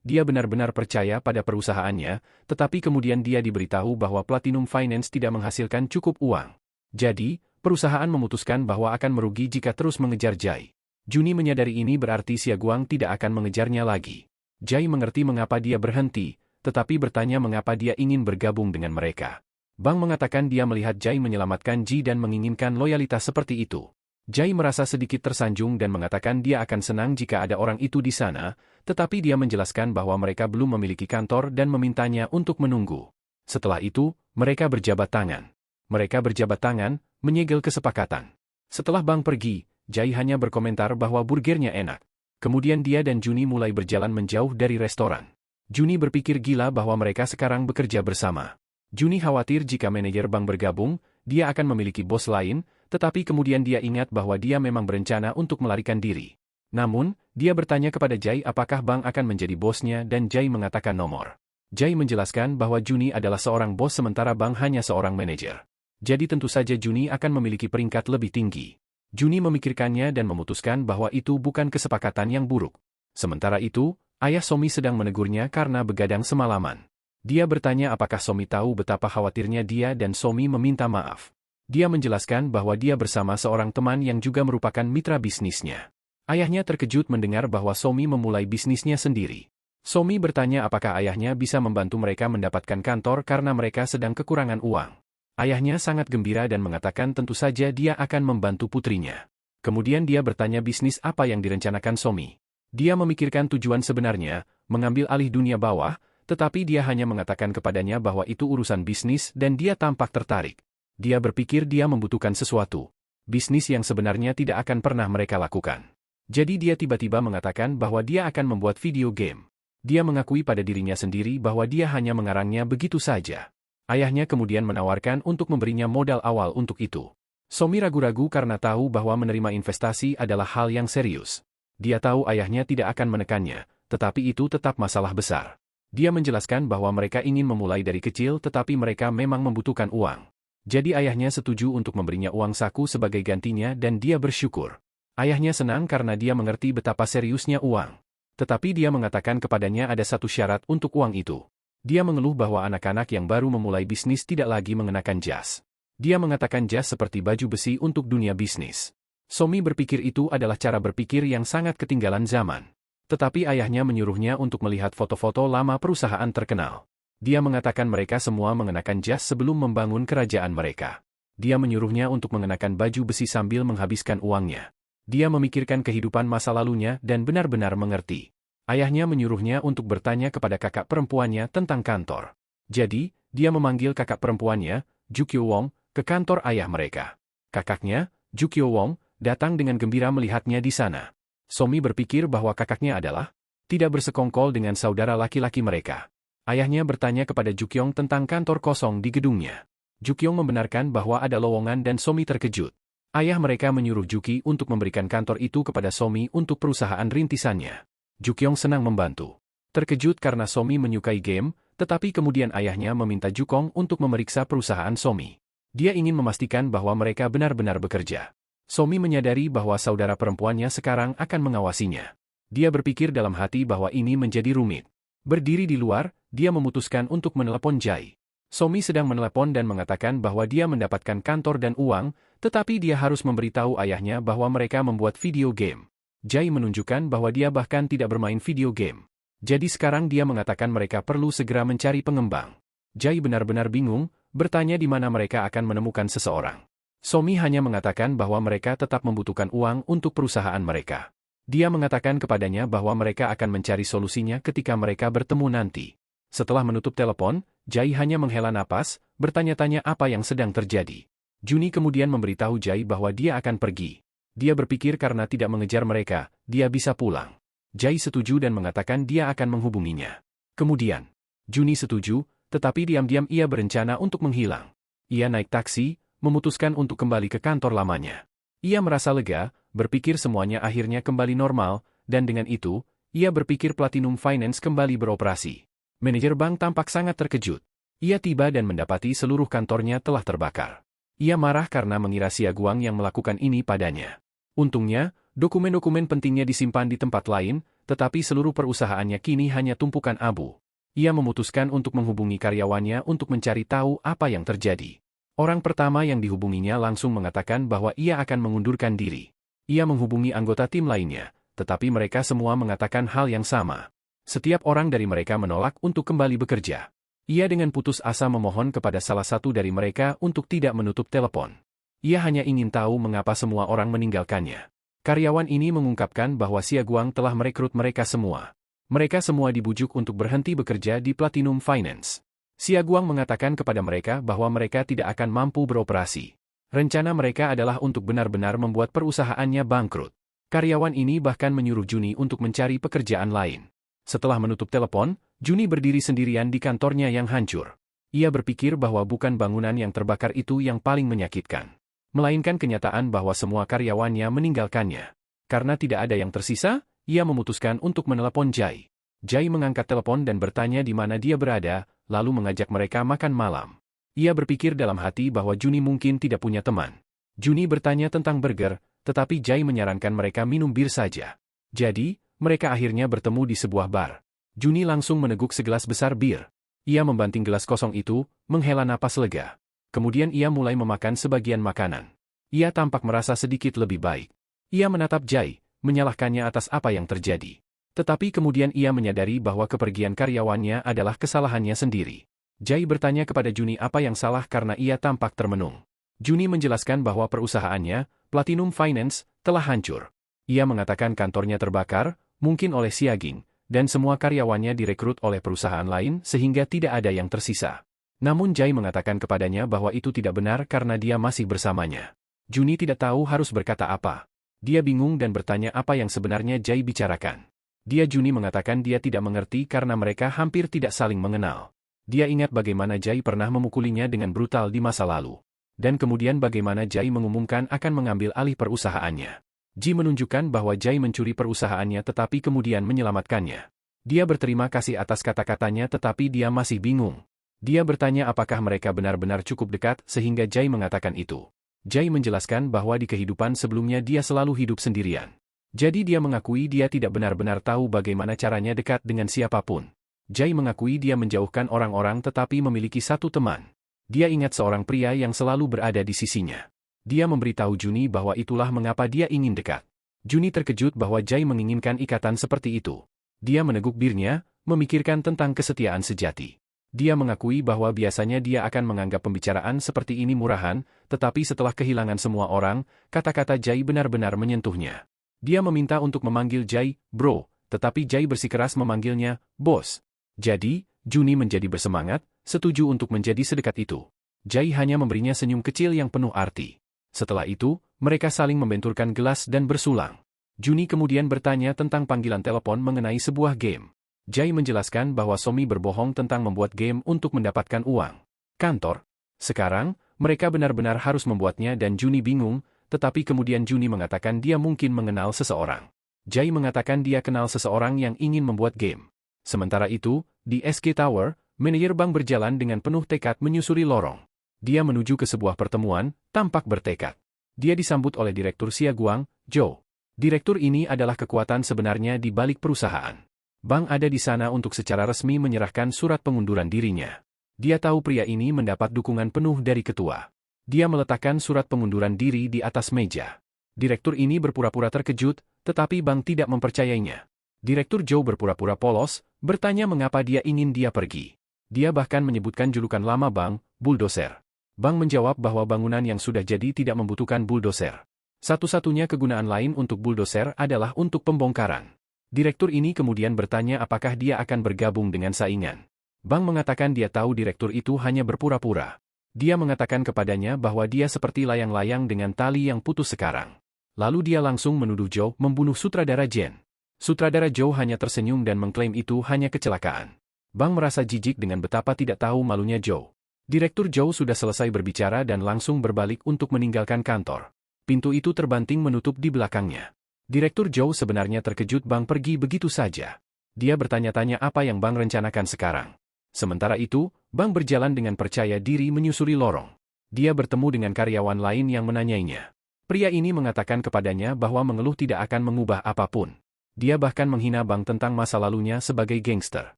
dia benar-benar percaya pada perusahaannya, tetapi kemudian dia diberitahu bahwa Platinum Finance tidak menghasilkan cukup uang. Jadi, perusahaan memutuskan bahwa akan merugi jika terus mengejar Jai. Juni menyadari ini berarti Siaguang tidak akan mengejarnya lagi. Jai mengerti mengapa dia berhenti, tetapi bertanya mengapa dia ingin bergabung dengan mereka. Bang mengatakan dia melihat Jai menyelamatkan Ji dan menginginkan loyalitas seperti itu. Jai merasa sedikit tersanjung dan mengatakan dia akan senang jika ada orang itu di sana, tetapi dia menjelaskan bahwa mereka belum memiliki kantor dan memintanya untuk menunggu. Setelah itu, mereka berjabat tangan. Mereka berjabat tangan, menyegel kesepakatan. Setelah Bang pergi, Jai hanya berkomentar bahwa burgernya enak. Kemudian dia dan Juni mulai berjalan menjauh dari restoran. Juni berpikir gila bahwa mereka sekarang bekerja bersama. Juni khawatir jika manajer Bang bergabung, dia akan memiliki bos lain, tetapi kemudian dia ingat bahwa dia memang berencana untuk melarikan diri. Namun, dia bertanya kepada Jai apakah Bang akan menjadi bosnya dan Jai mengatakan nomor. Jai menjelaskan bahwa Juni adalah seorang bos sementara Bang hanya seorang manajer. Jadi tentu saja Juni akan memiliki peringkat lebih tinggi. Juni memikirkannya dan memutuskan bahwa itu bukan kesepakatan yang buruk. Sementara itu, ayah Somi sedang menegurnya karena begadang semalaman. Dia bertanya apakah Somi tahu betapa khawatirnya dia dan Somi meminta maaf. Dia menjelaskan bahwa dia bersama seorang teman yang juga merupakan mitra bisnisnya. Ayahnya terkejut mendengar bahwa Somi memulai bisnisnya sendiri. Somi bertanya apakah ayahnya bisa membantu mereka mendapatkan kantor karena mereka sedang kekurangan uang. Ayahnya sangat gembira dan mengatakan tentu saja dia akan membantu putrinya. Kemudian dia bertanya bisnis apa yang direncanakan Somi. Dia memikirkan tujuan sebenarnya, mengambil alih dunia bawah, tetapi dia hanya mengatakan kepadanya bahwa itu urusan bisnis dan dia tampak tertarik. Dia berpikir dia membutuhkan sesuatu. Bisnis yang sebenarnya tidak akan pernah mereka lakukan. Jadi dia tiba-tiba mengatakan bahwa dia akan membuat video game. Dia mengakui pada dirinya sendiri bahwa dia hanya mengarangnya begitu saja. Ayahnya kemudian menawarkan untuk memberinya modal awal untuk itu. Somi ragu-ragu karena tahu bahwa menerima investasi adalah hal yang serius. Dia tahu ayahnya tidak akan menekannya, tetapi itu tetap masalah besar. Dia menjelaskan bahwa mereka ingin memulai dari kecil tetapi mereka memang membutuhkan uang. Jadi ayahnya setuju untuk memberinya uang saku sebagai gantinya dan dia bersyukur. Ayahnya senang karena dia mengerti betapa seriusnya uang. Tetapi dia mengatakan kepadanya ada satu syarat untuk uang itu. Dia mengeluh bahwa anak-anak yang baru memulai bisnis tidak lagi mengenakan jas. Dia mengatakan jas seperti baju besi untuk dunia bisnis. Somi berpikir itu adalah cara berpikir yang sangat ketinggalan zaman. Tetapi ayahnya menyuruhnya untuk melihat foto-foto lama perusahaan terkenal. Dia mengatakan mereka semua mengenakan jas sebelum membangun kerajaan mereka. Dia menyuruhnya untuk mengenakan baju besi sambil menghabiskan uangnya. Dia memikirkan kehidupan masa lalunya dan benar-benar mengerti. Ayahnya menyuruhnya untuk bertanya kepada kakak perempuannya tentang kantor. Jadi, dia memanggil kakak perempuannya, Jukyo Wong, ke kantor ayah mereka. Kakaknya, Jukyo Wong, datang dengan gembira melihatnya di sana. Somi berpikir bahwa kakaknya adalah tidak bersekongkol dengan saudara laki-laki mereka. Ayahnya bertanya kepada Jukyong tentang kantor kosong di gedungnya. Jukyong membenarkan bahwa ada lowongan dan Somi terkejut. Ayah mereka menyuruh Juki untuk memberikan kantor itu kepada Somi untuk perusahaan rintisannya. Jukyong senang membantu. Terkejut karena Somi menyukai game, tetapi kemudian ayahnya meminta Jukong untuk memeriksa perusahaan Somi. Dia ingin memastikan bahwa mereka benar-benar bekerja. Somi menyadari bahwa saudara perempuannya sekarang akan mengawasinya. Dia berpikir dalam hati bahwa ini menjadi rumit. Berdiri di luar, dia memutuskan untuk menelepon Jai. Somi sedang menelepon dan mengatakan bahwa dia mendapatkan kantor dan uang, tetapi dia harus memberitahu ayahnya bahwa mereka membuat video game. Jai menunjukkan bahwa dia bahkan tidak bermain video game. Jadi sekarang dia mengatakan mereka perlu segera mencari pengembang. Jai benar-benar bingung, bertanya di mana mereka akan menemukan seseorang. Somi hanya mengatakan bahwa mereka tetap membutuhkan uang untuk perusahaan mereka. Dia mengatakan kepadanya bahwa mereka akan mencari solusinya ketika mereka bertemu nanti. Setelah menutup telepon, Jai hanya menghela napas, bertanya-tanya apa yang sedang terjadi. Juni kemudian memberitahu Jai bahwa dia akan pergi. Dia berpikir karena tidak mengejar mereka, dia bisa pulang. Jai setuju dan mengatakan dia akan menghubunginya. Kemudian, Juni setuju, tetapi diam-diam ia berencana untuk menghilang. Ia naik taksi, memutuskan untuk kembali ke kantor lamanya. Ia merasa lega, berpikir semuanya akhirnya kembali normal, dan dengan itu, ia berpikir Platinum Finance kembali beroperasi. Manajer bank tampak sangat terkejut. Ia tiba dan mendapati seluruh kantornya telah terbakar. Ia marah karena mengira Xia Guang yang melakukan ini padanya. Untungnya, dokumen-dokumen pentingnya disimpan di tempat lain, tetapi seluruh perusahaannya kini hanya tumpukan abu. Ia memutuskan untuk menghubungi karyawannya untuk mencari tahu apa yang terjadi. Orang pertama yang dihubunginya langsung mengatakan bahwa ia akan mengundurkan diri. Ia menghubungi anggota tim lainnya, tetapi mereka semua mengatakan hal yang sama. Setiap orang dari mereka menolak untuk kembali bekerja. Ia dengan putus asa memohon kepada salah satu dari mereka untuk tidak menutup telepon. Ia hanya ingin tahu mengapa semua orang meninggalkannya. Karyawan ini mengungkapkan bahwa Xia Guang telah merekrut mereka semua. Mereka semua dibujuk untuk berhenti bekerja di Platinum Finance. Xia Guang mengatakan kepada mereka bahwa mereka tidak akan mampu beroperasi. Rencana mereka adalah untuk benar-benar membuat perusahaannya bangkrut. Karyawan ini bahkan menyuruh Juni untuk mencari pekerjaan lain. Setelah menutup telepon, Juni berdiri sendirian di kantornya yang hancur. Ia berpikir bahwa bukan bangunan yang terbakar itu yang paling menyakitkan, melainkan kenyataan bahwa semua karyawannya meninggalkannya. Karena tidak ada yang tersisa, ia memutuskan untuk menelepon Jai. Jai mengangkat telepon dan bertanya di mana dia berada, lalu mengajak mereka makan malam. Ia berpikir dalam hati bahwa Juni mungkin tidak punya teman. Juni bertanya tentang burger, tetapi Jai menyarankan mereka minum bir saja. Jadi, mereka akhirnya bertemu di sebuah bar. Juni langsung meneguk segelas besar bir. Ia membanting gelas kosong itu, menghela napas lega. Kemudian ia mulai memakan sebagian makanan. Ia tampak merasa sedikit lebih baik. Ia menatap Jai, menyalahkannya atas apa yang terjadi. Tetapi kemudian ia menyadari bahwa kepergian karyawannya adalah kesalahannya sendiri. Jai bertanya kepada Juni apa yang salah karena ia tampak termenung. Juni menjelaskan bahwa perusahaannya, Platinum Finance, telah hancur. Ia mengatakan kantornya terbakar, mungkin oleh Siaging, dan semua karyawannya direkrut oleh perusahaan lain sehingga tidak ada yang tersisa. Namun Jai mengatakan kepadanya bahwa itu tidak benar karena dia masih bersamanya. Juni tidak tahu harus berkata apa. Dia bingung dan bertanya apa yang sebenarnya Jai bicarakan. Juni mengatakan dia tidak mengerti karena mereka hampir tidak saling mengenal. Dia ingat bagaimana Jai pernah memukulinya dengan brutal di masa lalu. Dan kemudian bagaimana Jai mengumumkan akan mengambil alih perusahaannya. Ji menunjukkan bahwa Jai mencuri perusahaannya tetapi kemudian menyelamatkannya. Dia berterima kasih atas kata-katanya tetapi dia masih bingung. Dia bertanya apakah mereka benar-benar cukup dekat sehingga Jai mengatakan itu. Jai menjelaskan bahwa di kehidupan sebelumnya dia selalu hidup sendirian. Jadi dia mengakui dia tidak benar-benar tahu bagaimana caranya dekat dengan siapapun. Jai mengakui dia menjauhkan orang-orang tetapi memiliki satu teman. Dia ingat seorang pria yang selalu berada di sisinya. Dia memberitahu Juni bahwa itulah mengapa dia ingin dekat. Juni terkejut bahwa Jai menginginkan ikatan seperti itu. Dia meneguk birnya, memikirkan tentang kesetiaan sejati. Dia mengakui bahwa biasanya dia akan menganggap pembicaraan seperti ini murahan, tetapi setelah kehilangan semua orang, kata-kata Jai benar-benar menyentuhnya. Dia meminta untuk memanggil Jai, bro, tetapi Jai bersikeras memanggilnya, bos. Jadi, Juni menjadi bersemangat, setuju untuk menjadi sedekat itu. Jai hanya memberinya senyum kecil yang penuh arti. Setelah itu, mereka saling membenturkan gelas dan bersulang. Juni kemudian bertanya tentang panggilan telepon mengenai sebuah game. Jai menjelaskan bahwa Somi berbohong tentang membuat game untuk mendapatkan uang. Kantor. Sekarang, mereka benar-benar harus membuatnya dan Juni bingung, tetapi kemudian Juni mengatakan dia mungkin mengenal seseorang. Jai mengatakan dia kenal seseorang yang ingin membuat game. Sementara itu, di SK Tower, manajer bank berjalan dengan penuh tekad menyusuri lorong. Dia menuju ke sebuah pertemuan, tampak bertekad. Dia disambut oleh Direktur Xia Guang, Zhou. Direktur ini adalah kekuatan sebenarnya di balik perusahaan. Bank ada di sana untuk secara resmi menyerahkan surat pengunduran dirinya. Dia tahu pria ini mendapat dukungan penuh dari ketua. Dia meletakkan surat pengunduran diri di atas meja. Direktur ini berpura-pura terkejut, tetapi bank tidak mempercayainya. Direktur Zhou berpura-pura polos, bertanya mengapa dia ingin dia pergi. Dia bahkan menyebutkan julukan lama bank, bulldozer. Bank menjawab bahwa bangunan yang sudah jadi tidak membutuhkan bulldozer. Satu-satunya kegunaan lain untuk bulldozer adalah untuk pembongkaran. Direktur ini kemudian bertanya apakah dia akan bergabung dengan saingan. Bank mengatakan dia tahu direktur itu hanya berpura-pura. Dia mengatakan kepadanya bahwa dia seperti layang-layang dengan tali yang putus sekarang. Lalu dia langsung menuduh Zhou membunuh sutradara Jen. Sutradara Zhou hanya tersenyum dan mengklaim itu hanya kecelakaan. Bank merasa jijik dengan betapa tidak tahu malunya Zhou. Direktur Zhou sudah selesai berbicara dan langsung berbalik untuk meninggalkan kantor. Pintu itu terbanting menutup di belakangnya. Direktur Zhou sebenarnya terkejut Bank pergi begitu saja. Dia bertanya-tanya apa yang Bank rencanakan sekarang. Sementara itu, Bank berjalan dengan percaya diri menyusuri lorong. Dia bertemu dengan karyawan lain yang menanyainya. Pria ini mengatakan kepadanya bahwa mengeluh tidak akan mengubah apapun. Dia bahkan menghina Bank tentang masa lalunya sebagai gangster.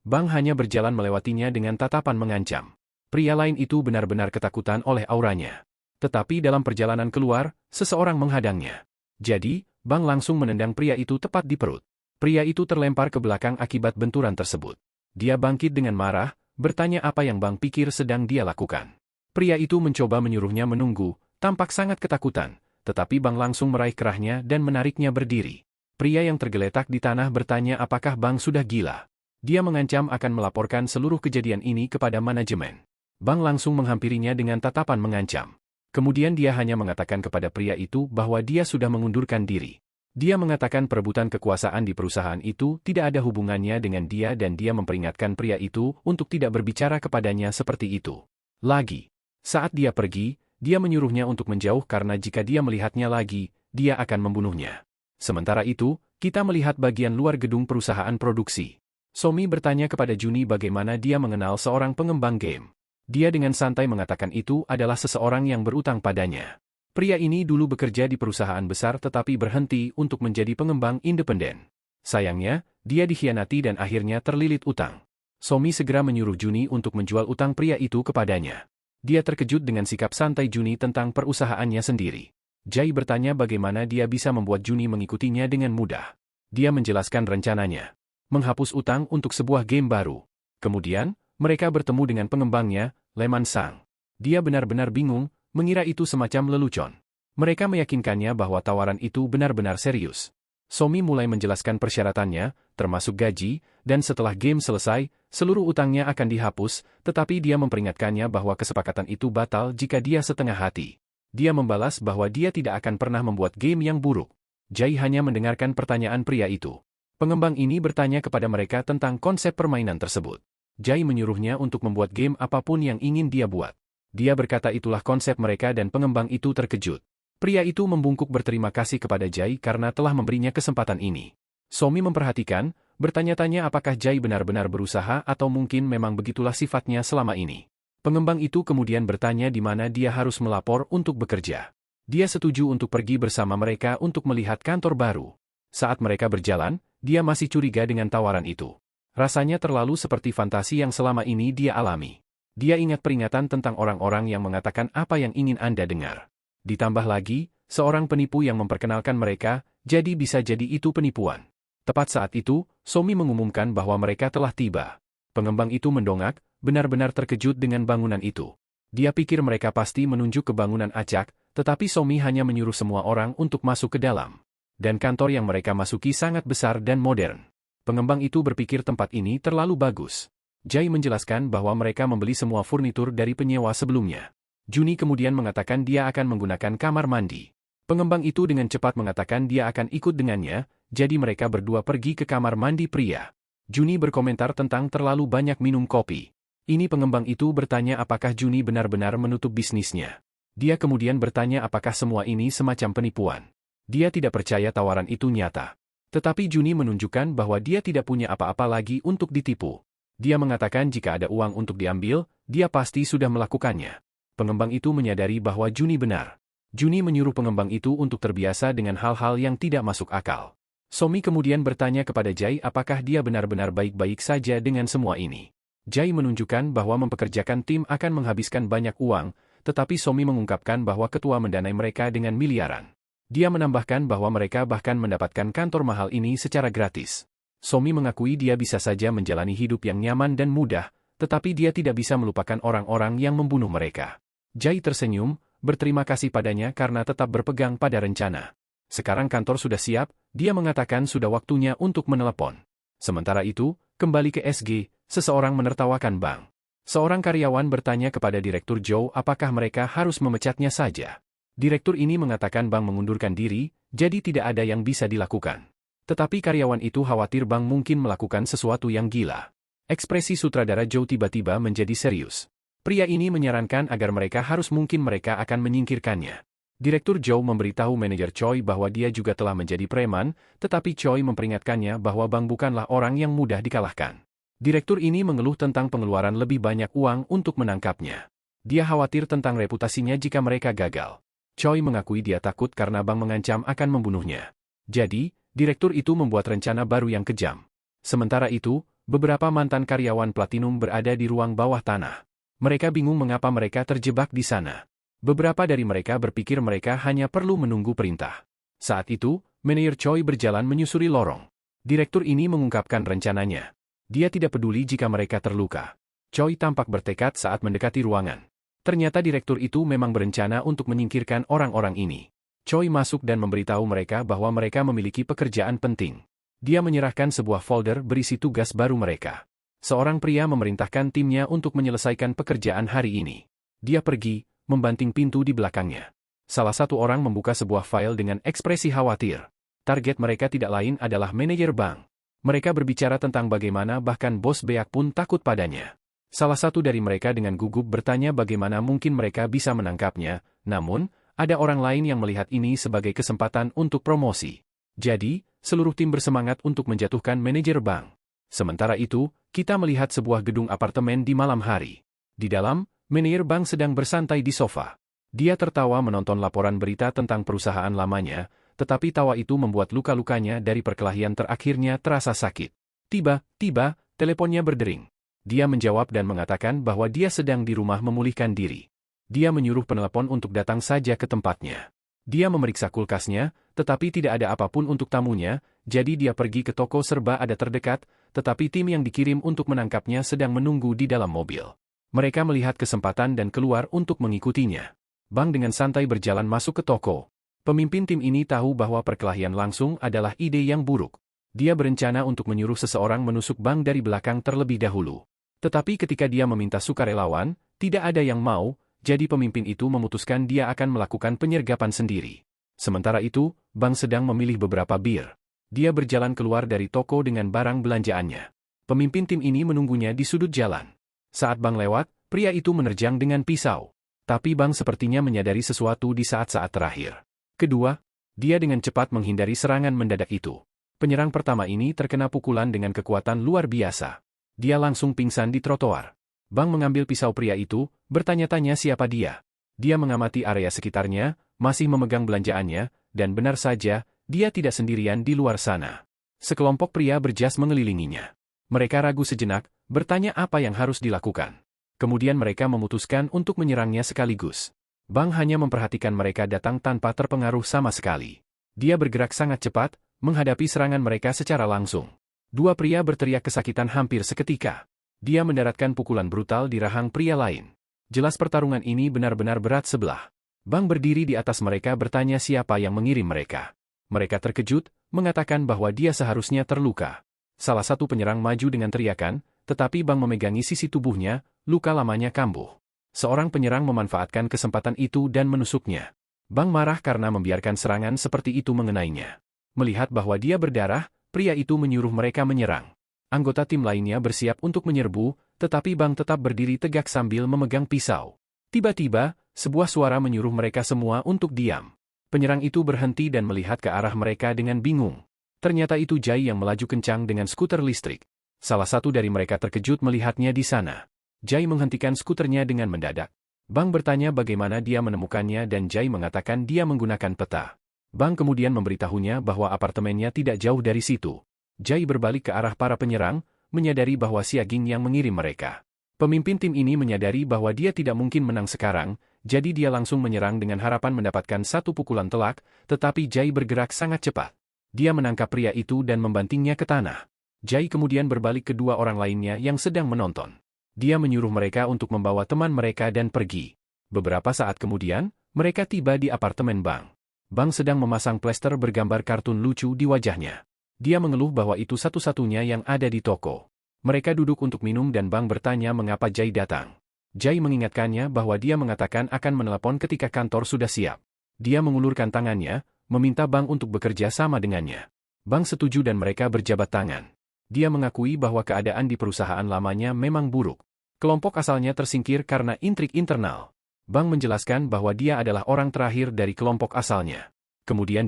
Bank hanya berjalan melewatinya dengan tatapan mengancam. Pria lain itu benar-benar ketakutan oleh auranya. Tetapi dalam perjalanan keluar, seseorang menghadangnya. Jadi, Bank langsung menendang pria itu tepat di perut. Pria itu terlempar ke belakang akibat benturan tersebut. Dia bangkit dengan marah, Bertanya apa yang Bang pikir sedang dia lakukan. Pria itu mencoba menyuruhnya menunggu, tampak sangat ketakutan, tetapi Bang langsung meraih kerahnya dan menariknya berdiri. Pria yang tergeletak di tanah bertanya apakah Bang sudah gila. Dia mengancam akan melaporkan seluruh kejadian ini kepada manajemen. Bang langsung menghampirinya dengan tatapan mengancam. Kemudian dia hanya mengatakan kepada pria itu bahwa dia sudah mengundurkan diri. Dia mengatakan perebutan kekuasaan di perusahaan itu tidak ada hubungannya dengan dia dan dia memperingatkan pria itu untuk tidak berbicara kepadanya seperti itu lagi. Saat dia pergi, dia menyuruhnya untuk menjauh karena jika dia melihatnya lagi, dia akan membunuhnya. Sementara itu, kita melihat bagian luar gedung perusahaan produksi. Somi bertanya kepada Juni bagaimana dia mengenal seorang pengembang game. Dia dengan santai mengatakan itu adalah seseorang yang berutang padanya. Pria ini dulu bekerja di perusahaan besar tetapi berhenti untuk menjadi pengembang independen. Sayangnya, dia dikhianati dan akhirnya terlilit utang. Somi segera menyuruh Juni untuk menjual utang pria itu kepadanya. Dia terkejut dengan sikap santai Juni tentang perusahaannya sendiri. Jai bertanya bagaimana dia bisa membuat Juni mengikutinya dengan mudah. Dia menjelaskan rencananya. Menghapus utang untuk sebuah game baru. Kemudian, mereka bertemu dengan pengembangnya, Leman Sang. Dia benar-benar bingung, mengira itu semacam lelucon. Mereka meyakinkannya bahwa tawaran itu benar-benar serius. Somi mulai menjelaskan persyaratannya, termasuk gaji, dan setelah game selesai, seluruh utangnya akan dihapus, tetapi dia memperingatkannya bahwa kesepakatan itu batal jika dia setengah hati. Dia membalas bahwa dia tidak akan pernah membuat game yang buruk. Jai hanya mendengarkan pertanyaan pria itu. Pengembang ini bertanya kepada mereka tentang konsep permainan tersebut. Jai menyuruhnya untuk membuat game apapun yang ingin dia buat. Dia berkata itulah konsep mereka dan pengembang itu terkejut. Pria itu membungkuk berterima kasih kepada Jai karena telah memberinya kesempatan ini. Somi memperhatikan, bertanya-tanya apakah Jai benar-benar berusaha atau mungkin memang begitulah sifatnya selama ini. Pengembang itu kemudian bertanya di mana dia harus melapor untuk bekerja. Dia setuju untuk pergi bersama mereka untuk melihat kantor baru. Saat mereka berjalan, dia masih curiga dengan tawaran itu. Rasanya terlalu seperti fantasi yang selama ini dia alami. Dia ingat peringatan tentang orang-orang yang mengatakan apa yang ingin Anda dengar. Ditambah lagi, seorang penipu yang memperkenalkan mereka, jadi bisa jadi itu penipuan. Tepat saat itu, Somi mengumumkan bahwa mereka telah tiba. Pengembang itu mendongak, benar-benar terkejut dengan bangunan itu. Dia pikir mereka pasti menunjuk ke bangunan acak, tetapi Somi hanya menyuruh semua orang untuk masuk ke dalam. Dan kantor yang mereka masuki sangat besar dan modern. Pengembang itu berpikir tempat ini terlalu bagus. Jai menjelaskan bahwa mereka membeli semua furnitur dari penyewa sebelumnya. Juni kemudian mengatakan dia akan menggunakan kamar mandi. Pengembang itu dengan cepat mengatakan dia akan ikut dengannya, jadi mereka berdua pergi ke kamar mandi pria. Juni berkomentar tentang terlalu banyak minum kopi. Ini pengembang itu bertanya apakah Juni benar-benar menutup bisnisnya. Dia kemudian bertanya apakah semua ini semacam penipuan. Dia tidak percaya tawaran itu nyata. Tetapi Juni menunjukkan bahwa dia tidak punya apa-apa lagi untuk ditipu. Dia mengatakan jika ada uang untuk diambil, dia pasti sudah melakukannya. Pengembang itu menyadari bahwa Juni benar. Juni menyuruh pengembang itu untuk terbiasa dengan hal-hal yang tidak masuk akal. Somi kemudian bertanya kepada Jai apakah dia benar-benar baik-baik saja dengan semua ini. Jai menunjukkan bahwa mempekerjakan tim akan menghabiskan banyak uang, tetapi Somi mengungkapkan bahwa ketua mendanai mereka dengan miliaran. Dia menambahkan bahwa mereka bahkan mendapatkan kantor mahal ini secara gratis. Somi mengakui dia bisa saja menjalani hidup yang nyaman dan mudah, tetapi dia tidak bisa melupakan orang-orang yang membunuh mereka. Jai tersenyum, berterima kasih padanya karena tetap berpegang pada rencana. Sekarang kantor sudah siap, dia mengatakan sudah waktunya untuk menelepon. Sementara itu, kembali ke SG, seseorang menertawakan Bang. Seorang karyawan bertanya kepada Direktur Joe apakah mereka harus memecatnya saja. Direktur ini mengatakan Bang mengundurkan diri, jadi tidak ada yang bisa dilakukan. Tetapi karyawan itu khawatir Bang mungkin melakukan sesuatu yang gila. Ekspresi sutradara Joe tiba-tiba menjadi serius. Pria ini menyarankan agar mereka akan menyingkirkannya. Direktur Joe memberitahu manajer Choi bahwa dia juga telah menjadi preman, tetapi Choi memperingatkannya bahwa Bang bukanlah orang yang mudah dikalahkan. Direktur ini mengeluh tentang pengeluaran lebih banyak uang untuk menangkapnya. Dia khawatir tentang reputasinya jika mereka gagal. Choi mengakui dia takut karena Bang mengancam akan membunuhnya. Jadi, direktur itu membuat rencana baru yang kejam. Sementara itu, beberapa mantan karyawan Platinum berada di ruang bawah tanah. Mereka bingung mengapa mereka terjebak di sana. Beberapa dari mereka berpikir mereka hanya perlu menunggu perintah. Saat itu, manajer Choi berjalan menyusuri lorong. Direktur ini mengungkapkan rencananya. Dia tidak peduli jika mereka terluka. Choi tampak bertekad saat mendekati ruangan. Ternyata direktur itu memang berencana untuk menyingkirkan orang-orang ini. Choi masuk dan memberitahu mereka bahwa mereka memiliki pekerjaan penting. Dia menyerahkan sebuah folder berisi tugas baru mereka. Seorang pria memerintahkan timnya untuk menyelesaikan pekerjaan hari ini. Dia pergi, membanting pintu di belakangnya. Salah satu orang membuka sebuah file dengan ekspresi khawatir. Target mereka tidak lain adalah manajer bank. Mereka berbicara tentang bagaimana bahkan bos Beak pun takut padanya. Salah satu dari mereka dengan gugup bertanya bagaimana mungkin mereka bisa menangkapnya, namun, ada orang lain yang melihat ini sebagai kesempatan untuk promosi. Jadi, seluruh tim bersemangat untuk menjatuhkan manajer bank. Sementara itu, kita melihat sebuah gedung apartemen di malam hari. Di dalam, manajer bank sedang bersantai di sofa. Dia tertawa menonton laporan berita tentang perusahaan lamanya, tetapi tawa itu membuat luka-lukanya dari perkelahian terakhirnya terasa sakit. Tiba-tiba, teleponnya berdering. Dia menjawab dan mengatakan bahwa dia sedang di rumah memulihkan diri. Dia menyuruh penelepon untuk datang saja ke tempatnya. Dia memeriksa kulkasnya, tetapi tidak ada apapun untuk tamunya, jadi dia pergi ke toko serba ada terdekat, tetapi tim yang dikirim untuk menangkapnya sedang menunggu di dalam mobil. Mereka melihat kesempatan dan keluar untuk mengikutinya. Bang dengan santai berjalan masuk ke toko. Pemimpin tim ini tahu bahwa perkelahian langsung adalah ide yang buruk. Dia berencana untuk menyuruh seseorang menusuk Bang dari belakang terlebih dahulu. Tetapi ketika dia meminta sukarelawan, tidak ada yang mau, jadi pemimpin itu memutuskan dia akan melakukan penyergapan sendiri. Sementara itu, Bang sedang memilih beberapa bir. Dia berjalan keluar dari toko dengan barang belanjaannya. Pemimpin tim ini menunggunya di sudut jalan. Saat Bang lewat, pria itu menerjang dengan pisau. Tapi Bang sepertinya menyadari sesuatu di saat-saat terakhir. Kedua, dia dengan cepat menghindari serangan mendadak itu. Penyerang pertama ini terkena pukulan dengan kekuatan luar biasa. Dia langsung pingsan di trotoar. Bang mengambil pisau pria itu, bertanya-tanya siapa dia. Dia mengamati area sekitarnya, masih memegang belanjaannya, dan benar saja, dia tidak sendirian di luar sana. Sekelompok pria berjas mengelilinginya. Mereka ragu sejenak, bertanya apa yang harus dilakukan. Kemudian mereka memutuskan untuk menyerangnya sekaligus. Bang hanya memperhatikan mereka datang tanpa terpengaruh sama sekali. Dia bergerak sangat cepat, menghadapi serangan mereka secara langsung. Dua pria berteriak kesakitan hampir seketika. Dia mendaratkan pukulan brutal di rahang pria lain. Jelas pertarungan ini benar-benar berat sebelah. Bang berdiri di atas mereka bertanya siapa yang mengirim mereka. Mereka terkejut, mengatakan bahwa dia seharusnya terluka. Salah satu penyerang maju dengan teriakan, tetapi Bang memegangi sisi tubuhnya, luka lamanya kambuh. Seorang penyerang memanfaatkan kesempatan itu dan menusuknya. Bang marah karena membiarkan serangan seperti itu mengenainya. Melihat bahwa dia berdarah, pria itu menyuruh mereka menyerang. Anggota tim lainnya bersiap untuk menyerbu, tetapi Bang tetap berdiri tegak sambil memegang pisau. Tiba-tiba, sebuah suara menyuruh mereka semua untuk diam. Penyerang itu berhenti dan melihat ke arah mereka dengan bingung. Ternyata itu Jai yang melaju kencang dengan skuter listrik. Salah satu dari mereka terkejut melihatnya di sana. Jai menghentikan skuternya dengan mendadak. Bang bertanya bagaimana dia menemukannya dan Jai mengatakan dia menggunakan peta. Bang kemudian memberitahunya bahwa apartemennya tidak jauh dari situ. Jai berbalik ke arah para penyerang, menyadari bahwa Siaging yang mengirim mereka. Pemimpin tim ini menyadari bahwa dia tidak mungkin menang sekarang, jadi dia langsung menyerang dengan harapan mendapatkan satu pukulan telak, tetapi Jai bergerak sangat cepat. Dia menangkap pria itu dan membantingnya ke tanah. Jai kemudian berbalik ke dua orang lainnya yang sedang menonton. Dia menyuruh mereka untuk membawa teman mereka dan pergi. Beberapa saat kemudian, mereka tiba di apartemen Bang. Bang sedang memasang plester bergambar kartun lucu di wajahnya. Dia mengeluh bahwa itu satu-satunya yang ada di toko. Mereka duduk untuk minum dan Bang bertanya mengapa Jai datang. Jai mengingatkannya bahwa dia mengatakan akan menelepon ketika kantor sudah siap. Dia mengulurkan tangannya, meminta Bang untuk bekerja sama dengannya. Bang setuju dan mereka berjabat tangan. Dia mengakui bahwa keadaan di perusahaan lamanya memang buruk. Kelompok asalnya tersingkir karena intrik internal. Bang menjelaskan bahwa dia adalah orang terakhir dari kelompok asalnya. Kemudian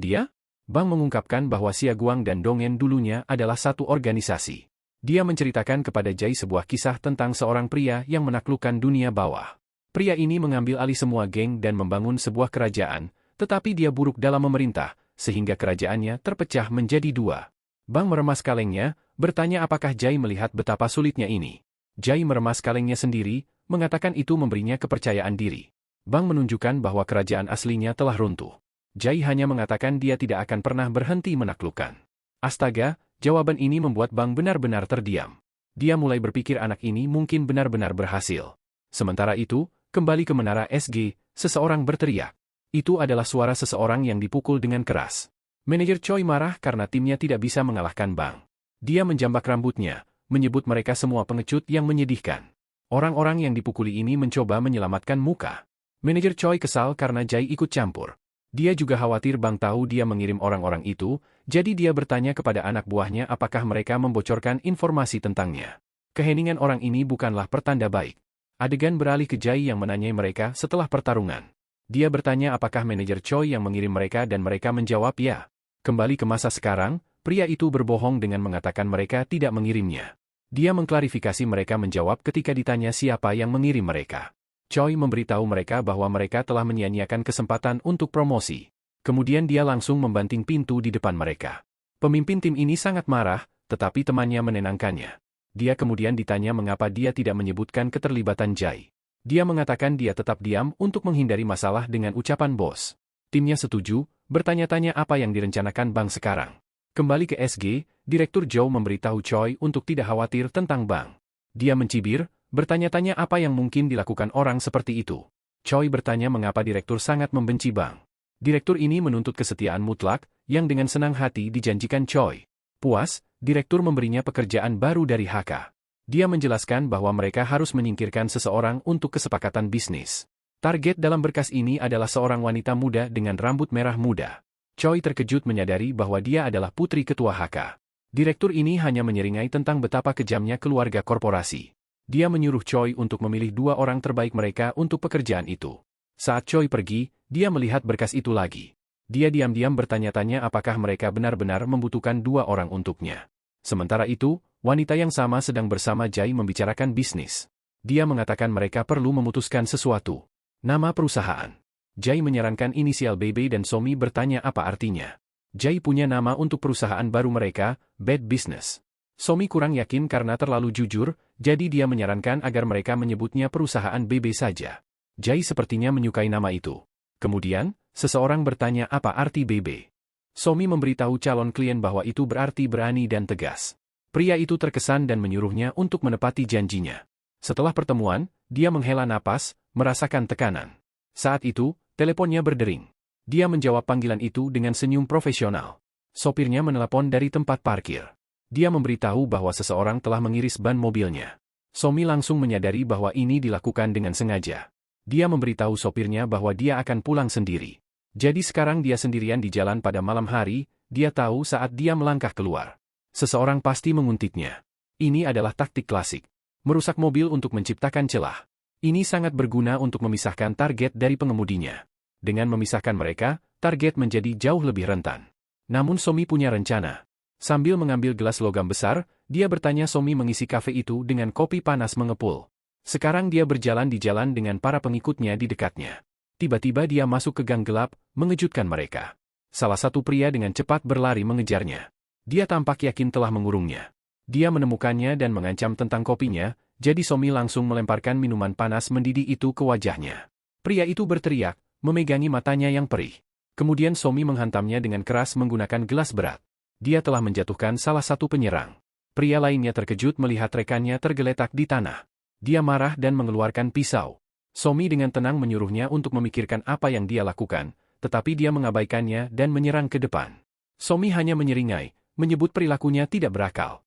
Bang mengungkapkan bahwa Siaguang dan Dongen dulunya adalah satu organisasi. Dia menceritakan kepada Jai sebuah kisah tentang seorang pria yang menaklukkan dunia bawah. Pria ini mengambil alih semua geng dan membangun sebuah kerajaan, tetapi dia buruk dalam memerintah, sehingga kerajaannya terpecah menjadi dua. Bang meremas kalengnya, bertanya apakah Jai melihat betapa sulitnya ini. Jai meremas kalengnya sendiri, mengatakan itu memberinya kepercayaan diri. Bang menunjukkan bahwa kerajaan aslinya telah runtuh. Jai hanya mengatakan dia tidak akan pernah berhenti menaklukkan. Astaga, jawaban ini membuat Bang benar-benar terdiam. Dia mulai berpikir anak ini mungkin benar-benar berhasil. Sementara itu, kembali ke menara SG, seseorang berteriak. Itu adalah suara seseorang yang dipukul dengan keras. Manajer Choi marah karena timnya tidak bisa mengalahkan Bang. Dia menjambak rambutnya, menyebut mereka semua pengecut yang menyedihkan. Orang-orang yang dipukuli ini mencoba menyelamatkan muka. Manajer Choi kesal karena Jai ikut campur. Dia juga khawatir Bang tahu dia mengirim orang-orang itu, jadi dia bertanya kepada anak buahnya apakah mereka membocorkan informasi tentangnya. Keheningan orang ini bukanlah pertanda baik. Adegan beralih ke Jai yang menanyai mereka setelah pertarungan. Dia bertanya apakah manajer Choi yang mengirim mereka dan mereka menjawab ya. Kembali ke masa sekarang, pria itu berbohong dengan mengatakan mereka tidak mengirimnya. Dia mengklarifikasi mereka menjawab ketika ditanya siapa yang mengirim mereka. Choi memberitahu mereka bahwa mereka telah menyia-nyiakan kesempatan untuk promosi. Kemudian dia langsung membanting pintu di depan mereka. Pemimpin tim ini sangat marah, tetapi temannya menenangkannya. Dia kemudian ditanya mengapa dia tidak menyebutkan keterlibatan Jai. Dia mengatakan dia tetap diam untuk menghindari masalah dengan ucapan bos. Timnya setuju, bertanya-tanya apa yang direncanakan Bang sekarang. Kembali ke SG, Direktur Joe memberitahu Choi untuk tidak khawatir tentang Bang. Dia mencibir, bertanya-tanya apa yang mungkin dilakukan orang seperti itu. Choi bertanya mengapa direktur sangat membenci Bang. Direktur ini menuntut kesetiaan mutlak, yang dengan senang hati dijanjikan Choi. Puas, direktur memberinya pekerjaan baru dari HK. Dia menjelaskan bahwa mereka harus menyingkirkan seseorang untuk kesepakatan bisnis. Target dalam berkas ini adalah seorang wanita muda dengan rambut merah muda. Choi terkejut menyadari bahwa dia adalah putri ketua HK. Direktur ini hanya menyeringai tentang betapa kejamnya keluarga korporasi. Dia menyuruh Choi untuk memilih 2 orang terbaik mereka untuk pekerjaan itu. Saat Choi pergi, dia melihat berkas itu lagi. Dia diam-diam bertanya-tanya apakah mereka benar-benar membutuhkan 2 orang untuknya. Sementara itu, wanita yang sama sedang bersama Jai membicarakan bisnis. Dia mengatakan mereka perlu memutuskan sesuatu. Nama perusahaan. Jai menyarankan inisial BB dan Somi bertanya apa artinya. Jai punya nama untuk perusahaan baru mereka, Bad Business. Somi kurang yakin karena terlalu jujur, jadi dia menyarankan agar mereka menyebutnya perusahaan BB saja. Jai sepertinya menyukai nama itu. Kemudian, seseorang bertanya apa arti BB. Somi memberitahu calon klien bahwa itu berarti berani dan tegas. Pria itu terkesan dan menyuruhnya untuk menepati janjinya. Setelah pertemuan, dia menghela napas, merasakan tekanan. Saat itu, teleponnya berdering. Dia menjawab panggilan itu dengan senyum profesional. Sopirnya menelepon dari tempat parkir. Dia memberitahu bahwa seseorang telah mengiris ban mobilnya. Somi langsung menyadari bahwa ini dilakukan dengan sengaja. Dia memberitahu sopirnya bahwa dia akan pulang sendiri. Jadi sekarang dia sendirian di jalan pada malam hari, dia tahu saat dia melangkah keluar. Seseorang pasti menguntitnya. Ini adalah taktik klasik. Merusak mobil untuk menciptakan celah. Ini sangat berguna untuk memisahkan target dari pengemudinya. Dengan memisahkan mereka, target menjadi jauh lebih rentan. Namun Somi punya rencana. Sambil mengambil gelas logam besar, dia bertanya Somi mengisi kafe itu dengan kopi panas mengepul. Sekarang dia berjalan di jalan dengan para pengikutnya di dekatnya. Tiba-tiba dia masuk ke gang gelap, mengejutkan mereka. Salah satu pria dengan cepat berlari mengejarnya. Dia tampak yakin telah mengurungnya. Dia menemukannya dan mengancam tentang kopinya, jadi Somi langsung melemparkan minuman panas mendidih itu ke wajahnya. Pria itu berteriak, memegangi matanya yang perih. Kemudian Somi menghantamnya dengan keras menggunakan gelas berat. Dia telah menjatuhkan salah satu penyerang. Pria lainnya terkejut melihat rekannya tergeletak di tanah. Dia marah dan mengeluarkan pisau. Somi dengan tenang menyuruhnya untuk memikirkan apa yang dia lakukan, tetapi dia mengabaikannya dan menyerang ke depan. Somi hanya menyeringai, menyebut perilakunya tidak berakal.